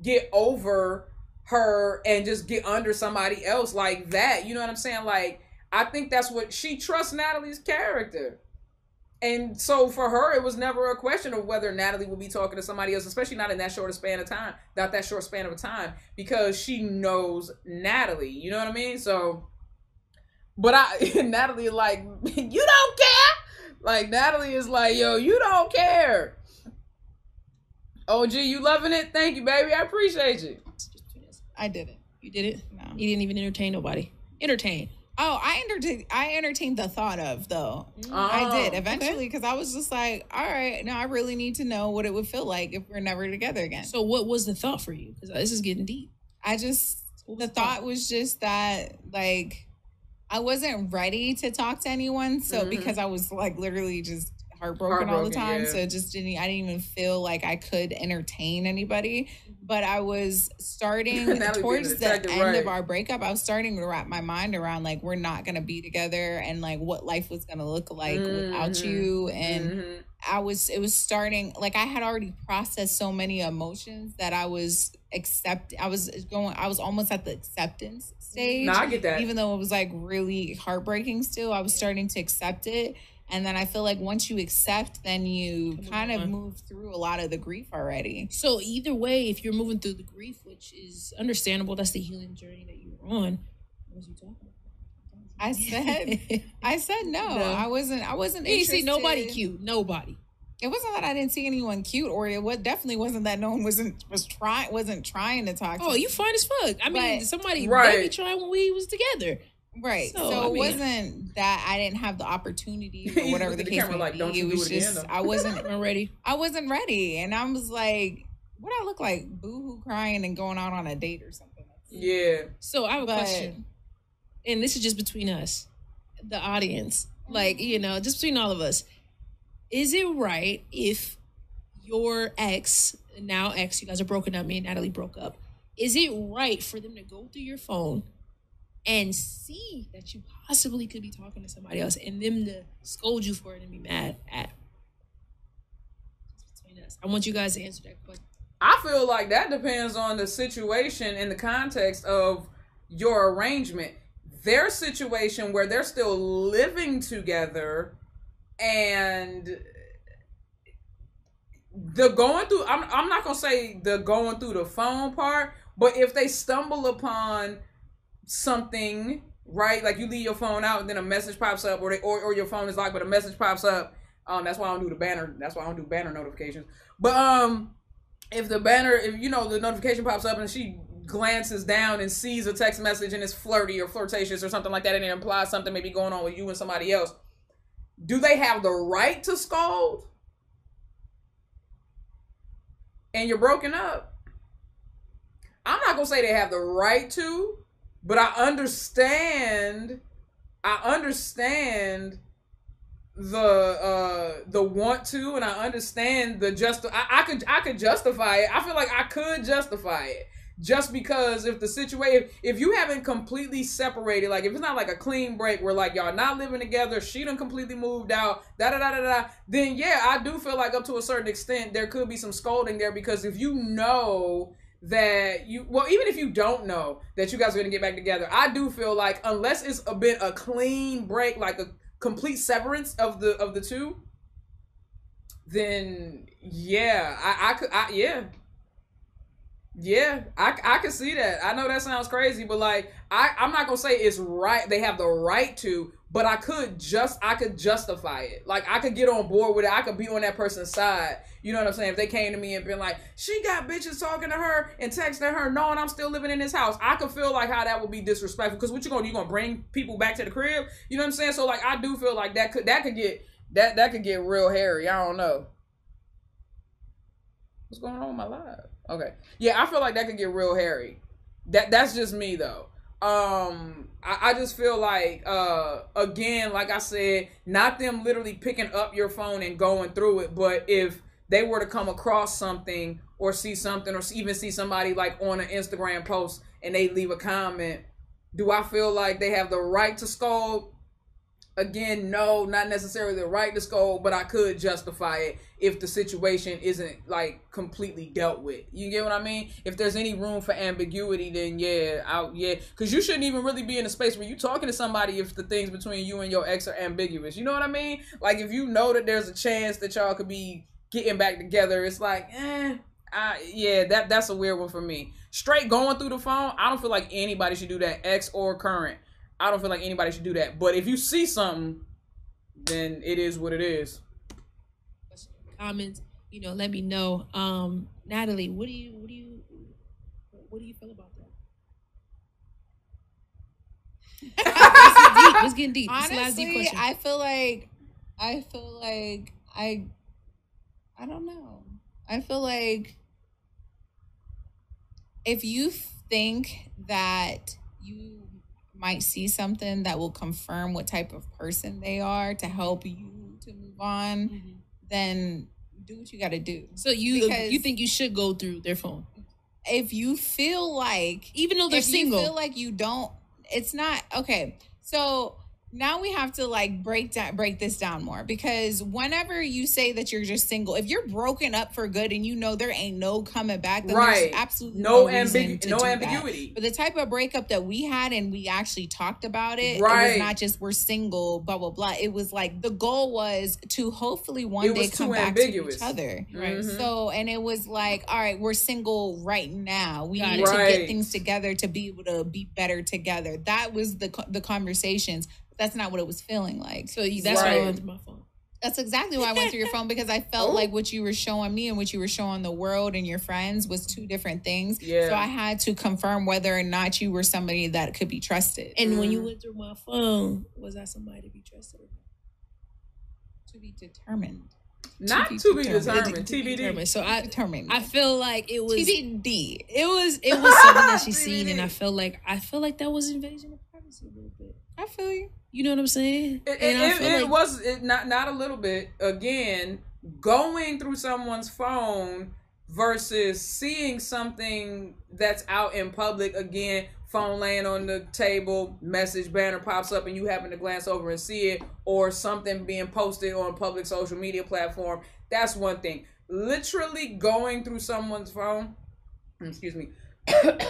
get over her and just get under somebody else like that. You know what I'm saying? Like, I think that's what... She trusts Natalie's character. And so for her, it was never a question of whether Natalie would be talking to somebody else, especially not in that short span of time, because she knows Natalie. You know what I mean? So, but Natalie is like, you don't care? Like, Natalie is like, yo, you don't care. OG, you loving it? Thank you, baby. I appreciate you. I didn't. You did it? No. You didn't even entertain nobody. Entertain. Oh, I entertained the thought of, though. I did eventually, because I was just like, all right, now I really need to know what it would feel like if we're never together again. So what was the thought for you? Because this is getting deep. The thought was just that, like, I wasn't ready to talk to anyone. So because I was like literally just heartbroken all the time. Yeah. So I didn't even feel like I could entertain anybody. But I was starting towards the end of our breakup. I was starting to wrap my mind around, like, we're not going to be together and like what life was going to look like without you. And it was starting, like, I had already processed so many emotions that I was almost at the acceptance stage. No, I get that. Even though it was like really heartbreaking still, I was starting to accept it. And then I feel like once you accept, then you kind of move through a lot of the grief already. So either way, if you're moving through the grief, which is understandable, that's the healing journey that you're on. What was you talking about? I said no. I wasn't interested. You see nobody cute. Nobody. It wasn't that I didn't see anyone cute, or it definitely wasn't that no one wasn't trying to talk to me. Oh, you fine as fuck. I mean, somebody maybe trying when we was together. Right. So it wasn't that I didn't have the opportunity or whatever the case may be. It was just I wasn't ready. I wasn't ready. And I was like, what I look like? Boo-hoo crying and going out on a date or something. Yeah. So I have a question. And this is just between us, the audience. Like, just between all of us. Is it right if your ex, now ex, you guys are broken up, me and Natalie broke up, is it right for them to go through your phone and see that you possibly could be talking to somebody else and them to scold you for it and be mad at? I want you guys to answer that question. I feel like that depends on the situation and the context of your arrangement. Their situation where they're still living together and the going through, I'm not going to say the going through the phone part, but if they stumble upon something, right? Like you leave your phone out and then a message pops up or your phone is locked, but a message pops up. That's why I don't do the banner. That's why I don't do banner notifications. But if the notification pops up and she glances down and sees a text message and it's flirty or flirtatious or something like that, and it implies something maybe going on with you and somebody else, do they have the right to scold? And you're broken up. I'm not gonna say they have the right to, but I understand the want to, and I understand the I could justify it. I feel like I could justify it just because if the situation, if you haven't completely separated, like if it's not like a clean break where like y'all not living together, she done completely moved out, then yeah, I do feel like up to a certain extent there could be some scolding there, because if you know that even if you don't know that you guys are gonna get back together, I do feel like unless it's been a clean break, like a complete severance of the two, then yeah, I could see that. I know that sounds crazy, but like I'm not gonna say it's right. They have the right to, but I could justify it. Like I could get on board with it. I could be on that person's side. You know what I'm saying? If they came to me and been like, she got bitches talking to her and texting her, knowing I'm still living in this house, I could feel like how that would be disrespectful. Because what you gonna bring people back to the crib? You know what I'm saying? So like I do feel like that could get real hairy. I don't know. What's going on with my live? Okay. Yeah, I feel like that could get real hairy. That's just me though. I just feel like again, like I said, not them literally picking up your phone and going through it, but if they were to come across something or see something or even see somebody like on an Instagram post and they leave a comment, do I feel like they have the right to scold? Again, no, not necessarily the right to scold, but I could justify it if the situation isn't like completely dealt with. You get what I mean? If there's any room for ambiguity, then yeah, because you shouldn't even really be in a space where you're talking to somebody if the things between you and your ex are ambiguous. You know what I mean? Like if you know that there's a chance that y'all could be getting back together, it's like, that's a weird one for me. Straight going through the phone, I don't feel like anybody should do that, ex or current. I don't feel like anybody should do that. But if you see something, then it is what it is. Comments, let me know. Natalie, what do you feel about that? It's getting deep. Honestly, I feel like I don't know. I feel like if you think that you might see something that will confirm what type of person they are to help you to move on, then do what you got to do. So you think you should go through their phone? If you feel like, even though they're single, you feel like you don't, it's not okay. So now we have to like break this down more, because whenever you say that you're just single, if you're broken up for good and there ain't no coming back, then there's absolutely no ambiguity. But the type of breakup that we had, and we actually talked about it, it was not just we're single, blah blah blah. It was like the goal was to hopefully one day come back to each other. Right. So, and it was like, all right, we're single right now. We need to get things together to be able to be better together. That was the conversations. That's not what it was feeling like. So that's why I went through my phone. That's exactly why I went through your phone, because I felt like what you were showing me and what you were showing the world and your friends was two different things. Yeah. So I had to confirm whether or not you were somebody that could be trusted. And when you went through my phone, was I somebody to be trusted? To be determined. Not to be determined. TBD. So I feel like it was TBD. It was something that she seen, and I feel like that was invasion of privacy a little bit. I feel you. You know what I'm saying? It was not a little bit. Again, going through someone's phone versus seeing something that's out in public, again, phone laying on the table, message banner pops up and you happen to glance over and see it, or something being posted on a public social media platform, that's one thing. Literally going through someone's phone, excuse me,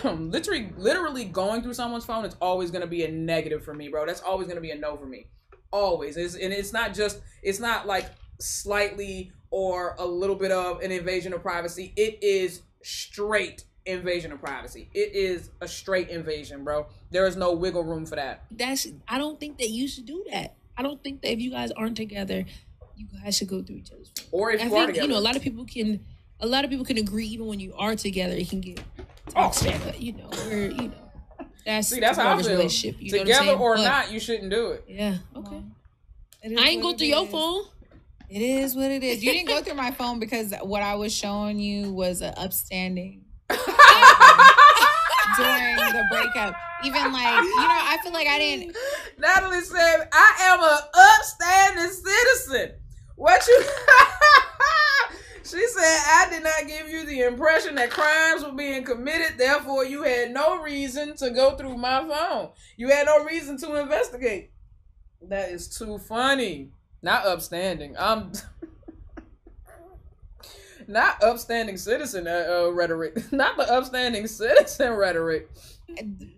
literally going through someone's phone is always going to be a negative for me, bro. That's always going to be a no for me. Always. And it's not like slightly or a little bit of an invasion of privacy. It is straight invasion of privacy. It is a straight invasion, bro. There is no wiggle room for that. I don't think that you should do that. I don't think that if you guys aren't together, you guys should go through each other's phone. Or if you are together. You know, a lot of people can agree even when you are together, it can get toxic. But, you know, that's how I feel. Relationship, you know together or not, you shouldn't do it. Yeah. Okay. I ain't go through your phone. It is what it is. You didn't go through my phone because what I was showing you was an upstanding during the breakup. Even like, you know, I feel like I didn't. Natalie said, I am an upstanding citizen. What you... She said, I did not give you the impression that crimes were being committed. Therefore, you had no reason to go through my phone. You had no reason to investigate. That is too funny. Not upstanding. Not upstanding citizen rhetoric. Not the upstanding citizen rhetoric.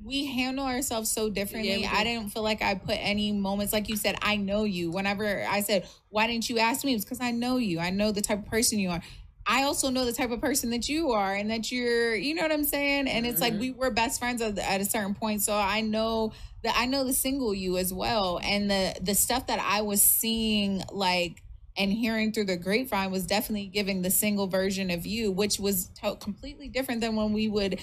We handle ourselves so differently. I didn't feel like I put any moments, like you said, I know you. Whenever I said, why didn't you ask me? It's because I know you. I know the type of person you are. I also know the type of person that you are and that you're, you know what I'm saying? And it's like, we were best friends at a certain point. So I know the single you as well. And the stuff that I was seeing, like, and hearing through the grapevine was definitely giving the single version of you, which was completely different than when we would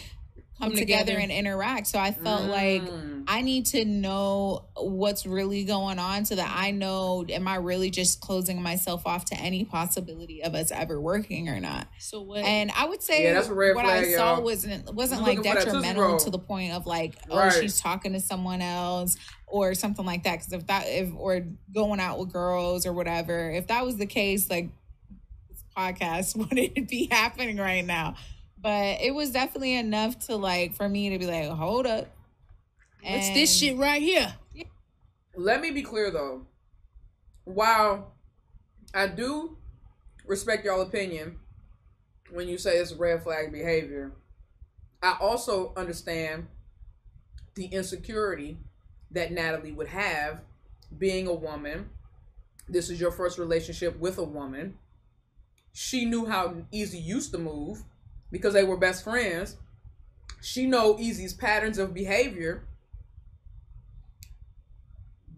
come together and interact. So I felt like I need to know what's really going on so that I know, am I really just closing myself off to any possibility of us ever working or not? So what? And I would say that's a red what flag, I saw y'all. wasn't like detrimental to the point of like, oh, she's talking to someone else or something like that. Because or going out with girls or whatever, if that was the case, like this podcast wouldn't be happening right now. But it was definitely enough to like for me to be like, hold up. What's this shit right here? Let me be clear though. While I do respect y'all opinion when you say it's red flag behavior, I also understand the insecurity that Natalie would have being a woman. This is your first relationship with a woman. She knew how Ezee used to move because they were best friends. She know Ezee's patterns of behavior.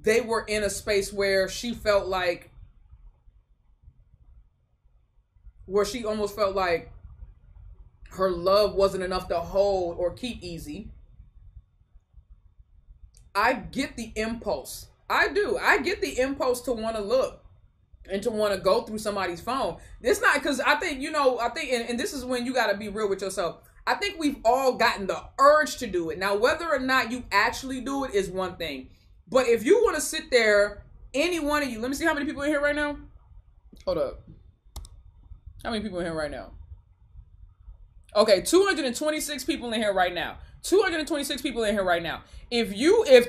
They were in a space where she felt like, where she almost felt like her love wasn't enough to hold or keep Ezee. I get the impulse. I do. I get the impulse to want to look and to want to go through somebody's phone. It's not because I think, and this is when you got to be real with yourself. I think we've all gotten the urge to do it. Now, whether or not you actually do it is one thing. But if you want to sit there, any one of you, let me see how many people in here right now. Hold up. How many people in here right now? Okay, 226 people in here right now. 226 people in here right now. If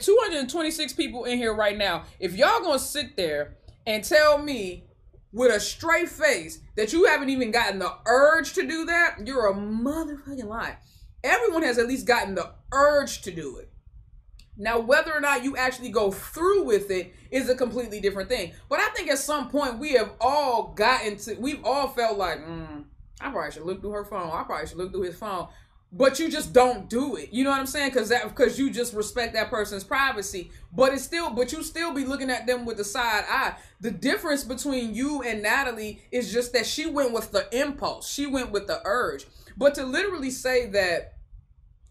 226 people in here right now, if y'all gonna sit there and tell me with a straight face that you haven't even gotten the urge to do that, you're a motherfucking lie. Everyone has at least gotten the urge to do it. Now, whether or not you actually go through with it is a completely different thing. But I think at some point we've all felt like, I probably should look through her phone. I probably should look through his phone. But you just don't do it. You know what I'm saying? Because you just respect that person's privacy. But you still be looking at them with the side eye. The difference between you and Natalie is just that she went with the impulse. She went with the urge. But to literally say that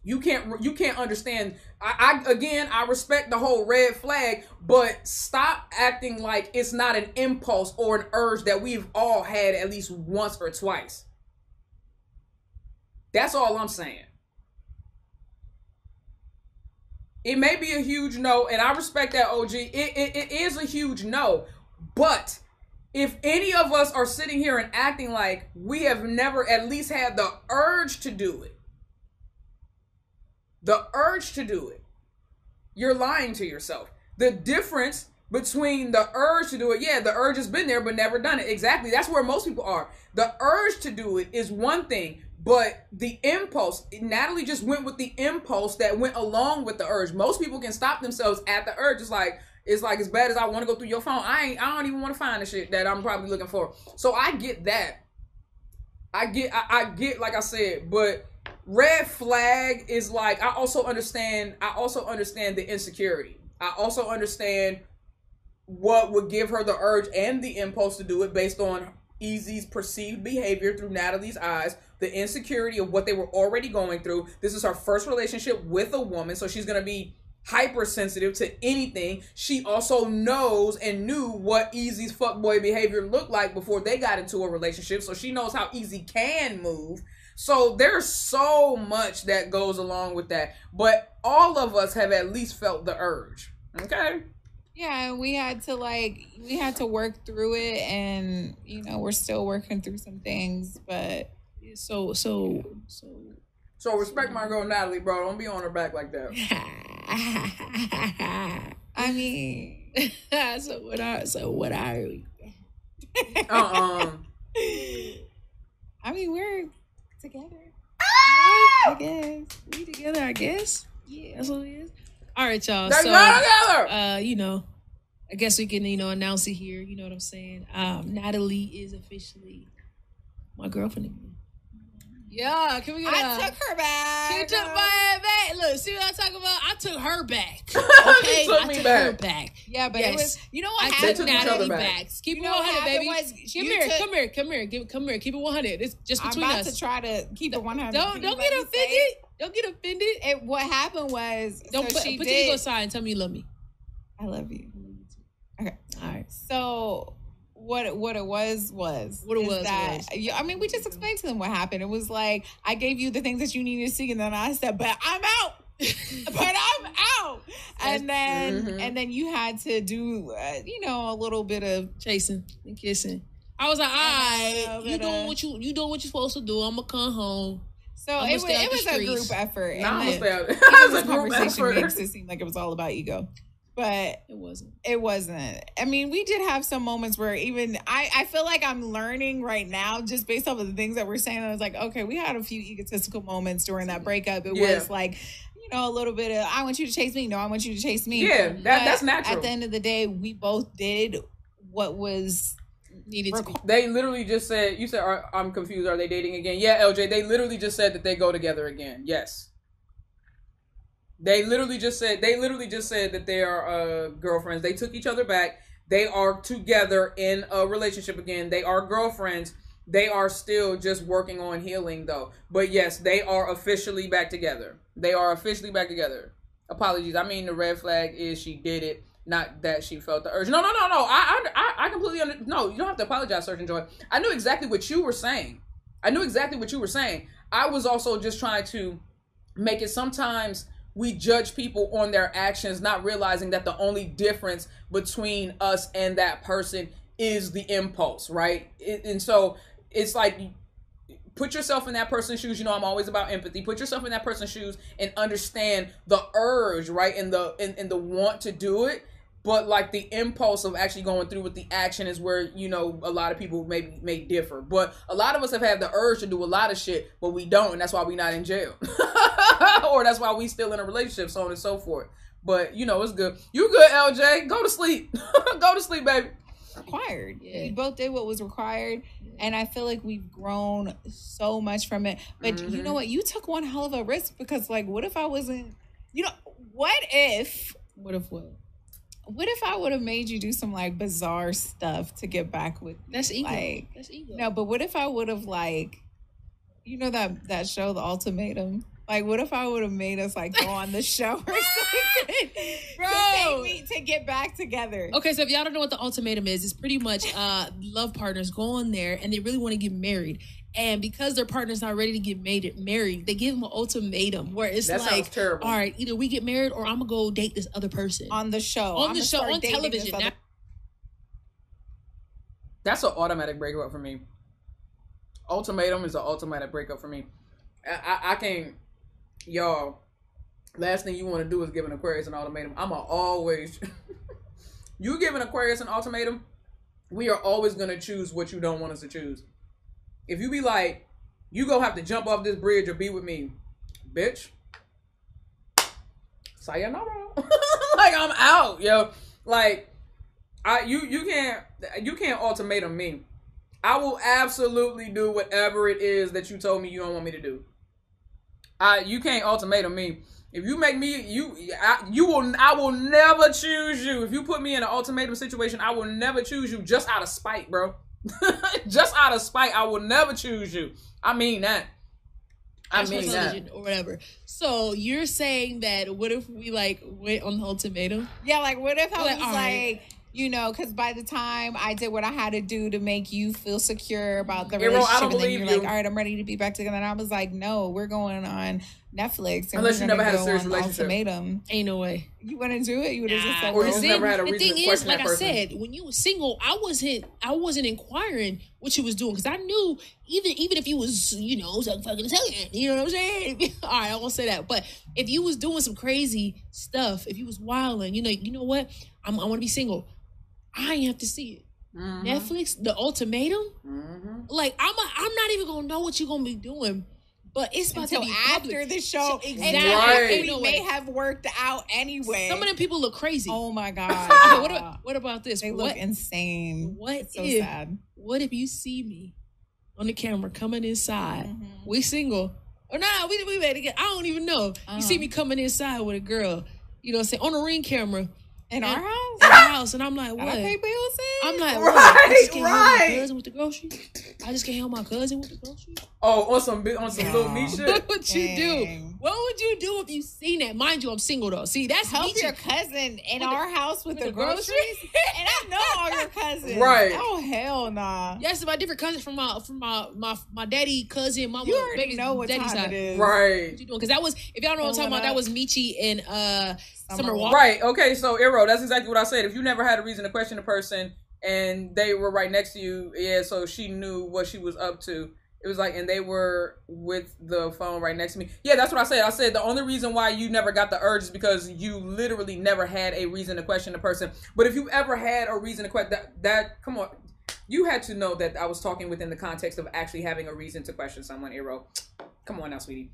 you can't understand. I respect the whole red flag, but stop acting like it's not an impulse or an urge that we've all had at least once or twice. That's all I'm saying. It may be a huge no, and I respect that, OG. It is a huge no, but if any of us are sitting here and acting like we have never at least had the urge to do it, you're lying to yourself. The difference between the urge to do it, yeah, the urge has been there but never done it. Exactly. That's where most people are. The urge to do it is one thing, but the impulse, Natalie just went with the impulse that went along with the urge. Most people can stop themselves at the urge. It's like as bad as I want to go through your phone. I don't even want to find the shit that I'm probably looking for. So I get that. I get like I said, but red flag is like, I also understand the insecurity. I also understand what would give her the urge and the impulse to do it based on Ezee's perceived behavior through Natalie's eyes, the insecurity of what they were already going through. This is her first relationship with a woman, so she's going to be hypersensitive to anything. She also knows and knew what Ezee's fuckboy behavior looked like before they got into a relationship, so she knows how Ezee can move. So there's so much that goes along with that. But all of us have at least felt the urge. Okay? Yeah, we had to work through it, and you know, we're still working through some things, but so respect my girl Natalie, bro. Don't be on her back like that. I mean, so what are we? I mean, we're together. I guess we together. I guess. Yeah, that's what it is. All right, y'all. They're not together. You know, I guess we can, announce it here. You know what I'm saying? Natalie is officially my girlfriend again. Yeah, can we get I took her back. She took my ass back. Look, see what I'm talking about? I took her back. Okay, I took her back. Yeah, but yes. It was, you know what I happened? took Natalie back. Keep it 100, baby. Come here. Keep it 100. It's just between us. I'm about to try to keep it 100. Don't get offended. Don't get offended. What happened was, put your ego aside and tell me you love me. I love you. Okay. All right. So what it was that I mean, we just explained to them what happened. It was like, I gave you the things that you needed to see, and then I said, but I'm out. And then you had to do a little bit of chasing and kissing. I was like, all right, you doing what you're supposed to do. I'm gonna come home. So it was a group effort. Nah, and this conversation makes it seem like it was all about ego. But it wasn't. I mean, we did have some moments where even I feel like I'm learning right now, just based off of the things that we're saying. I was like, okay, we had a few egotistical moments during that breakup. It was like, a little bit of, I want you to chase me. No, I want you to chase me. Yeah, that's natural. At the end of the day, we both did what was needed to be. They literally just said, you said, I'm confused. Are they dating again? Yeah, LJ, they literally just said that they go together again. Yes. They literally just said that they are girlfriends. They took each other back. They are together in a relationship again. They are girlfriends. They are still just working on healing though. But yes, they are officially back together. Apologies. I mean, the red flag is she did it, not that she felt the urge. No. I completely no, you don't have to apologize, Surgeon Joy. I knew exactly what you were saying. I was also just trying to make it sometimes we judge people on their actions, not realizing that the only difference between us and that person is the impulse, right? And so it's like, put yourself in that person's shoes. I'm always about empathy. Put yourself in that person's shoes and understand the urge, right? And the want to do it. But like the impulse of actually going through with the action is where, a lot of people may differ. But a lot of us have had the urge to do a lot of shit, but we don't. And that's why we're not in jail. Or that's why we still in a relationship, so on and so forth. But, it's good. You good, LJ. Go to sleep. Go to sleep, baby. Required. Yeah. We both did what was required. And I feel like we've grown so much from it. But you know what? You took one hell of a risk because, like, what if I wasn't, what if I would have made you do some like bizarre stuff to get back with me? That's ego. That's ego. No, but what if I would have that show, The Ultimatum? Like, what if I would have made us like go on the show or something? Bro, to get back together. Okay, so if y'all don't know what The Ultimatum is, it's pretty much love partners go on there and they really want to get married. And because their partner's not ready to get married, they give them an ultimatum where it's that sounds terrible. All right, either we get married or I'm going to go date this other person. On the show. On television. That's an automatic breakup for me. Ultimatum is an automatic breakup for me. I can't, y'all. Last thing you want to do is give an Aquarius an ultimatum. I'ma always, you give an Aquarius an ultimatum, we are always gonna choose what you don't want us to choose. If you be like, you gonna have to jump off this bridge or be with me, bitch. Sayonara. Like, I'm out, yo. Like, you can't ultimatum me. I will absolutely do whatever it is that you told me you don't want me to do. You can't ultimatum me. If you make me, I will never choose you. If you put me in an ultimatum situation, I will never choose you just out of spite, bro. Just out of spite, I will never choose you. I mean that. I mean that. Or whatever. So you're saying that what if we like went on the ultimatum? Yeah, like what if I was like, right. you know, because by the time I did what I had to do to make you feel secure about the Arrow, relationship, I don't and then believe you're you. like, all right, I'm ready to be back together. And I was like, no, we're going on Netflix. And Unless we're you never gonna had a go serious on relationship. Ultimatum. Ain't no way. You wouldn't do it? You would have just said, Or you well, just never had a the reason thing to is, question like that I person. said, when you were single, I wasn't inquiring what you was doing because I knew even if you was, you know, so fucking Italian, you know what I'm saying? All right, I won't say that, but if you was doing some crazy stuff, if you was wilding, you know what? I want to be single. I ain't have to see it. Mm-hmm. Netflix, the ultimatum. Mm-hmm. Like I'm not even gonna know what you're gonna be doing. But it's about until to be after public. the show. Exactly. And Right. we may have worked out anyway. Some of them people look crazy. Oh my God. Okay, what about this? They look insane. What It's so if? sad. What if you see me on the camera coming inside? Mhm. We single or nah? We made it. I don't even know. You see me coming inside with a girl. You know, what I'm saying on a Ring camera In our house? in our house, and I'm like, what? I pay bills in? I'm like, Right, what? I just can't help my right. cousin with the groceries. I just can't help my cousin with the groceries. Oh, on some little me shit. What would you do? Dang. What would you do if you seen that? Mind you, I'm single though. See, that's Help me. your cousin in With our house with the groceries? And I know all your cousins. Right. Oh, hell nah. Yes, my different cousins from my daddy, cousin, mama. You already baby's know what daddy time side. it is. Right. What you doing? Because that was, if y'all know what I'm talking about, that was Michi and Summer Walker. Right. Okay. So, Arrow, that's exactly what I said. If you never had a reason to question a person and they were right next to you, yeah, so she knew what she was up to. It was like, and they were with the phone right next to me. Yeah, that's what I said. I said the only reason why you never got the urge is because you literally never had a reason to question the person. But if you ever had a reason to question that, come on, you had to know that I was talking within the context of actually having a reason to question someone, Arrow. Come on now, sweetie.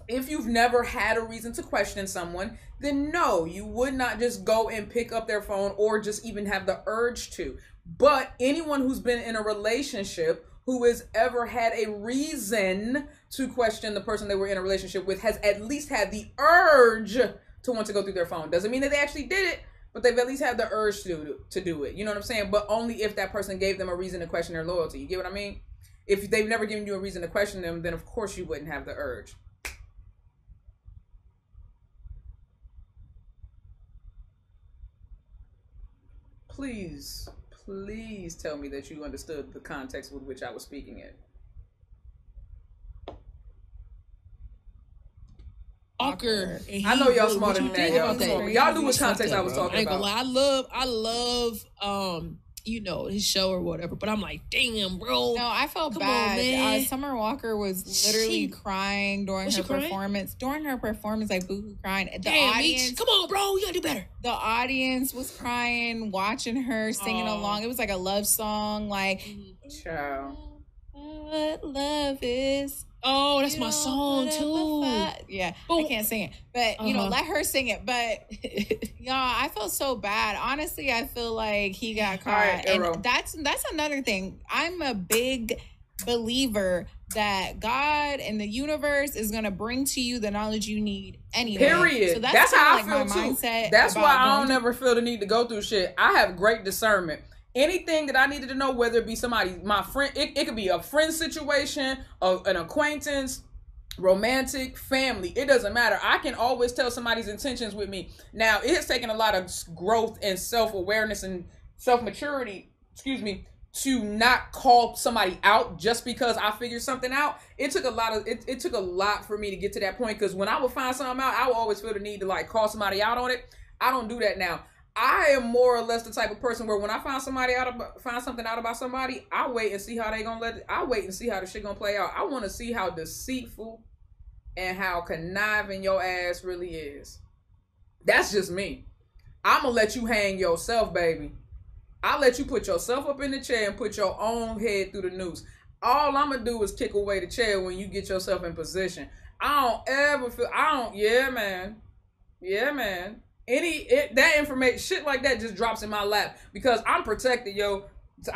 If you've never had a reason to question someone, then no, you would not just go and pick up their phone or just even have the urge to. But anyone who's been in a relationship who has ever had a reason to question the person they were in a relationship with has at least had the urge to want to go through their phone. Doesn't mean that they actually did it, but they've at least had the urge to do it. You know what I'm saying? But only if that person gave them a reason to question their loyalty. You get what I mean? If they've never given you a reason to question them, then of course you wouldn't have the urge. Please tell me that you understood the context with which I was speaking it. Walker. I know y'all smarter than What that, you y'all. think Come about on. that? Y'all knew what context I was I talking ain't gonna about. lie. I love you know, his show or whatever. But I'm like, damn, bro. No, I felt Come on, bad. man. Summer Walker was literally crying during Was her she crying? performance. During her performance, like boohoo crying. The Damn, audience, Meech, come on, bro. You gotta do better. the audience was crying, watching her singing Aw. along. It was like a love song, like Child. what love is. Oh, that's You my don't song put up a too. fight. Yeah, But- I can't sing it, but you know, let her sing it. But y'all, I felt so bad. Honestly, I feel like he got caught, right, Arrow. and that's another thing. I'm a big believer that God and the universe is gonna bring to you the knowledge you need anyway. Period. So that's kinda how I like feel my too. mindset That's about why I going don't through- ever feel the need to go through shit. I have great discernment. Anything that I needed to know, whether it be somebody, my friend, it could be a friend situation, an acquaintance, romantic, family. It doesn't matter. I can always tell somebody's intentions with me. Now, it has taken a lot of growth and self-awareness and self-maturity, to not call somebody out just because I figured something out. It took a lot for me to get to that point, because when I would find something out, I would always feel the need to like call somebody out on it. I don't do that now. I am more or less the type of person where when I find something out about somebody, I wait and see how they gonna I wait and see how the shit gonna play out. I want to see how deceitful and how conniving your ass really is. That's just me. I'm gonna let you hang yourself, baby. I'll let you put yourself up in the chair and put your own head through the noose. All I'm gonna do is kick away the chair when you get yourself in position. Yeah, man. That information, shit like that just drops in my lap because I'm protected, yo.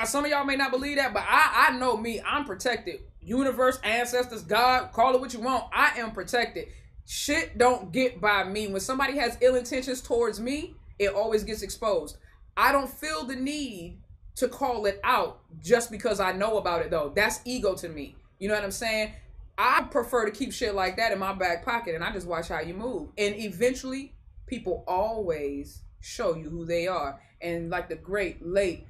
Some of y'all may not believe that, but I know me. I'm protected. Universe, ancestors, God, call it what you want. I am protected. Shit don't get by me. When somebody has ill intentions towards me, it always gets exposed. I don't feel the need to call it out just because I know about it, though. That's ego to me. You know what I'm saying? I prefer to keep shit like that in my back pocket, and I just watch how you move. And eventually, people always show you who they are. And like the great late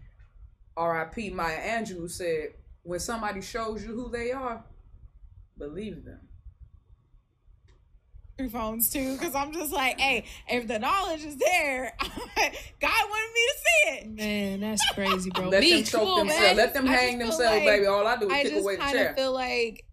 R.I.P. Maya Angelou said, when somebody shows you who they are, believe them. Your phones too, because I'm just like, hey, if the knowledge is there, God wanted me to see it. Man, that's crazy, bro. Let them choke themselves. Let them hang themselves, baby. All I do is kick away the chair. I just kind of feel like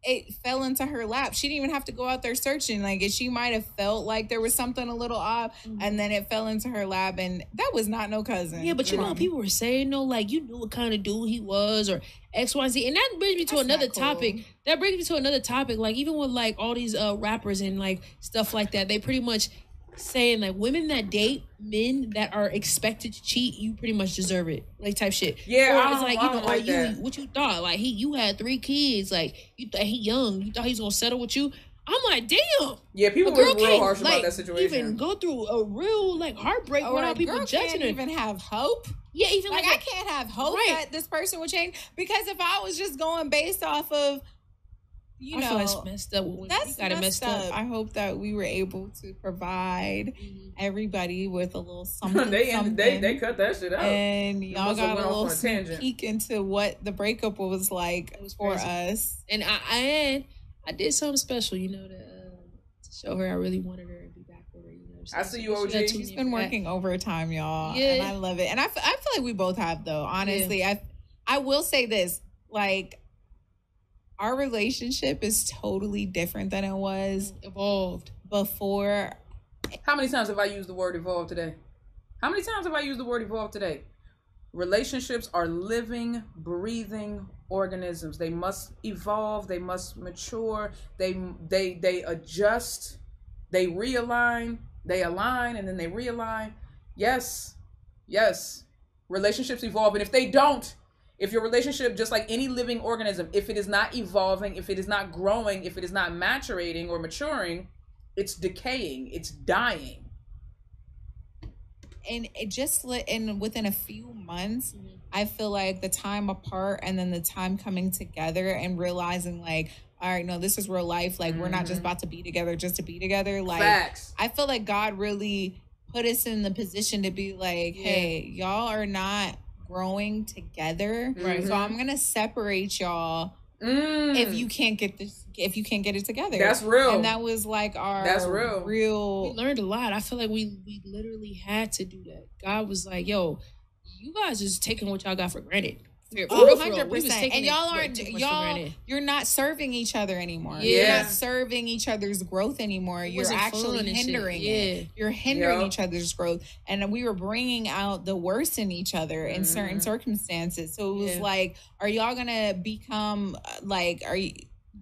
it fell into her lap. She didn't even have to go out there searching. Like, she might have felt like there was something a little off, and then it fell into her lap, and that was not no cousin. Yeah, but you know what people were saying, though? Like, you knew what kind of dude he was, or X, Y, Z. And that brings me to another topic. That brings me to another topic. Like, even with, like, all these rappers and, like, stuff like that, they pretty much saying, like, women that date men that are expected to cheat, you pretty much deserve it, like, type shit. Yeah, or it's like, you know, like that. What you thought? Like, you had 3 kids, like, you thought he young, you thought he was gonna settle with you. I'm like, damn. Yeah, people were real harsh about that situation. Even go through a real, like, heartbreak without people judging it. Even have hope. Yeah, even like I can't have hope that this person would change, because if I was just going based off of, you know, that's messed up. That's messed up. I hope that we were able to provide everybody with a little something. They cut that shit out, and y'all got a little sneak peek into what the breakup was like for us. And I did something special, you know, to show her I really wanted her and be back with her. You know, I see you, OG. She's been working overtime, y'all, and I love it. And I feel like we both have, though. Honestly, I will say this, like, our relationship is totally different than it was evolved before. How many times have I used the word evolved today? Relationships are living, breathing organisms. They must evolve. They must mature. They adjust. They realign. They align, and then they realign. Yes. Relationships evolve, and if they don't, if your relationship, just like any living organism, if it is not evolving, if it is not growing, if it is not maturating or maturing, it's decaying, it's dying. And it just within a few months, I feel like the time apart and then the time coming together and realizing, like, all right, no, this is real life. Like, we're not just about to be together just to be together. Like, facts. I feel like God really put us in the position to be like, hey, y'all are not growing together, right? So I'm gonna separate y'all if you can't get it together. That's real. And that was like real. We learned a lot. I feel like we literally had to do that. God was like, yo, you guys just taking what y'all got for granted. 100%. And you're not serving each other anymore. You're not serving each other's growth anymore. You're actually hindering it. You're hindering each other's growth. And we were bringing out the worst in each other in certain circumstances. So it was like, are y'all gonna become like, are you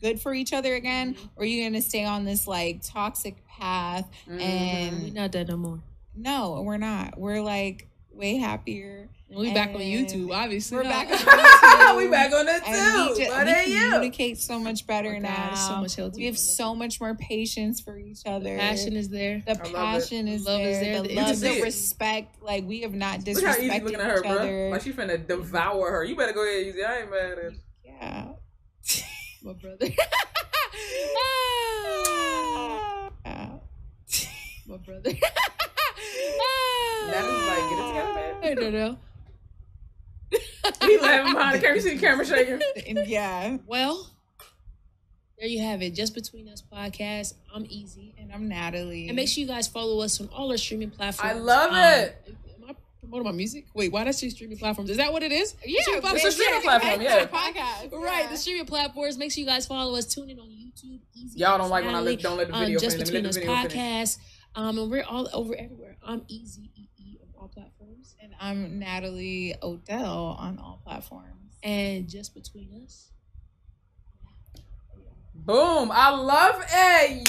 good for each other again? Or are you gonna stay on this like toxic path? And we're not that no more. No, we're not. We're like way happier. And we back on YouTube, obviously. We're back on YouTube. We back on it too. We communicate so much better now. So much healthier. We have so much more patience for each other. The passion is there. The passion is there. The love, the respect. Like, we have not disrespected Look how Ezee looking at her, each other. bro. Like she finna devour her. You better go ahead, Ezee. I ain't mad at it. Yeah. My brother. My brother. Natalie's like, get it together, man. No. He laughing behind the camera. You see the camera shaking? Yeah. Well, there you have it. Just Between Us podcast. I'm Ezee. And I'm Natalie. And make sure you guys follow us on all our streaming platforms. I love it. Am I promoting my music? Wait, why does she streaming platforms? Is that what it is? Yeah, it's a streaming platform. Yeah, podcast. Right, the streaming platforms. Make sure you guys follow us. Tune in on YouTube. Ezee. Y'all don't like when don't let the video Just finish. Between Let Us the video podcast. And we're all over everywhere. I'm Ezee on all platforms. And I'm Natalie Odell on all platforms. And Just Between Us. Boom. I love it.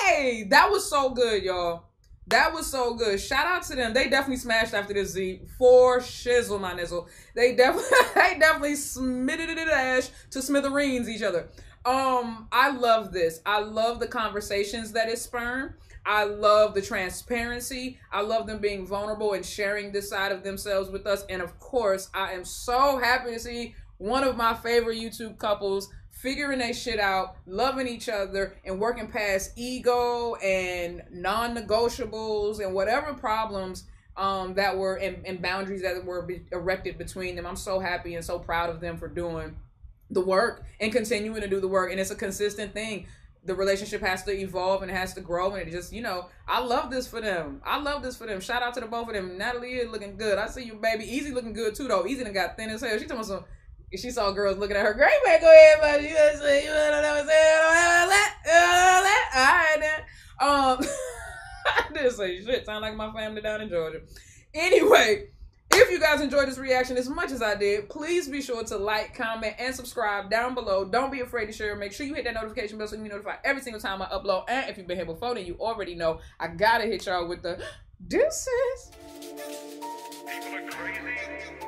Yay! That was so good, y'all. That was so good. Shout out to them. They definitely smashed after this, Z. For shizzle, my nizzle. They definitely smitted it ash to smithereens each other. I love this. I love the conversations that it spurned. I love the transparency. I love them being vulnerable and sharing this side of themselves with us. And of course, I am so happy to see one of my favorite YouTube couples figuring their shit out, loving each other, and working past ego and non-negotiables and whatever problems that were and boundaries that were erected between them. I'm so happy and so proud of them for doing the work and continuing to do the work. And it's a consistent thing. The relationship has to evolve and it has to grow, and it just, I love this for them. I love this for them. Shout out to the both of them. Natalie is looking good. I see you, baby. Ezee looking good too, though. Ezee done got thin as hell. She told me some. She saw girls looking at her. Great, man, go ahead, buddy. You know what I'm saying? All right, then. I didn't say shit. Sound like my family down in Georgia. Anyway, if you guys enjoyed this reaction as much as I did, please be sure to like, comment, and subscribe down below. Don't be afraid to share. Make sure you hit that notification bell so you can be notified every single time I upload. And if you've been here before, then you already know I gotta hit y'all with the deuces. People are crazy.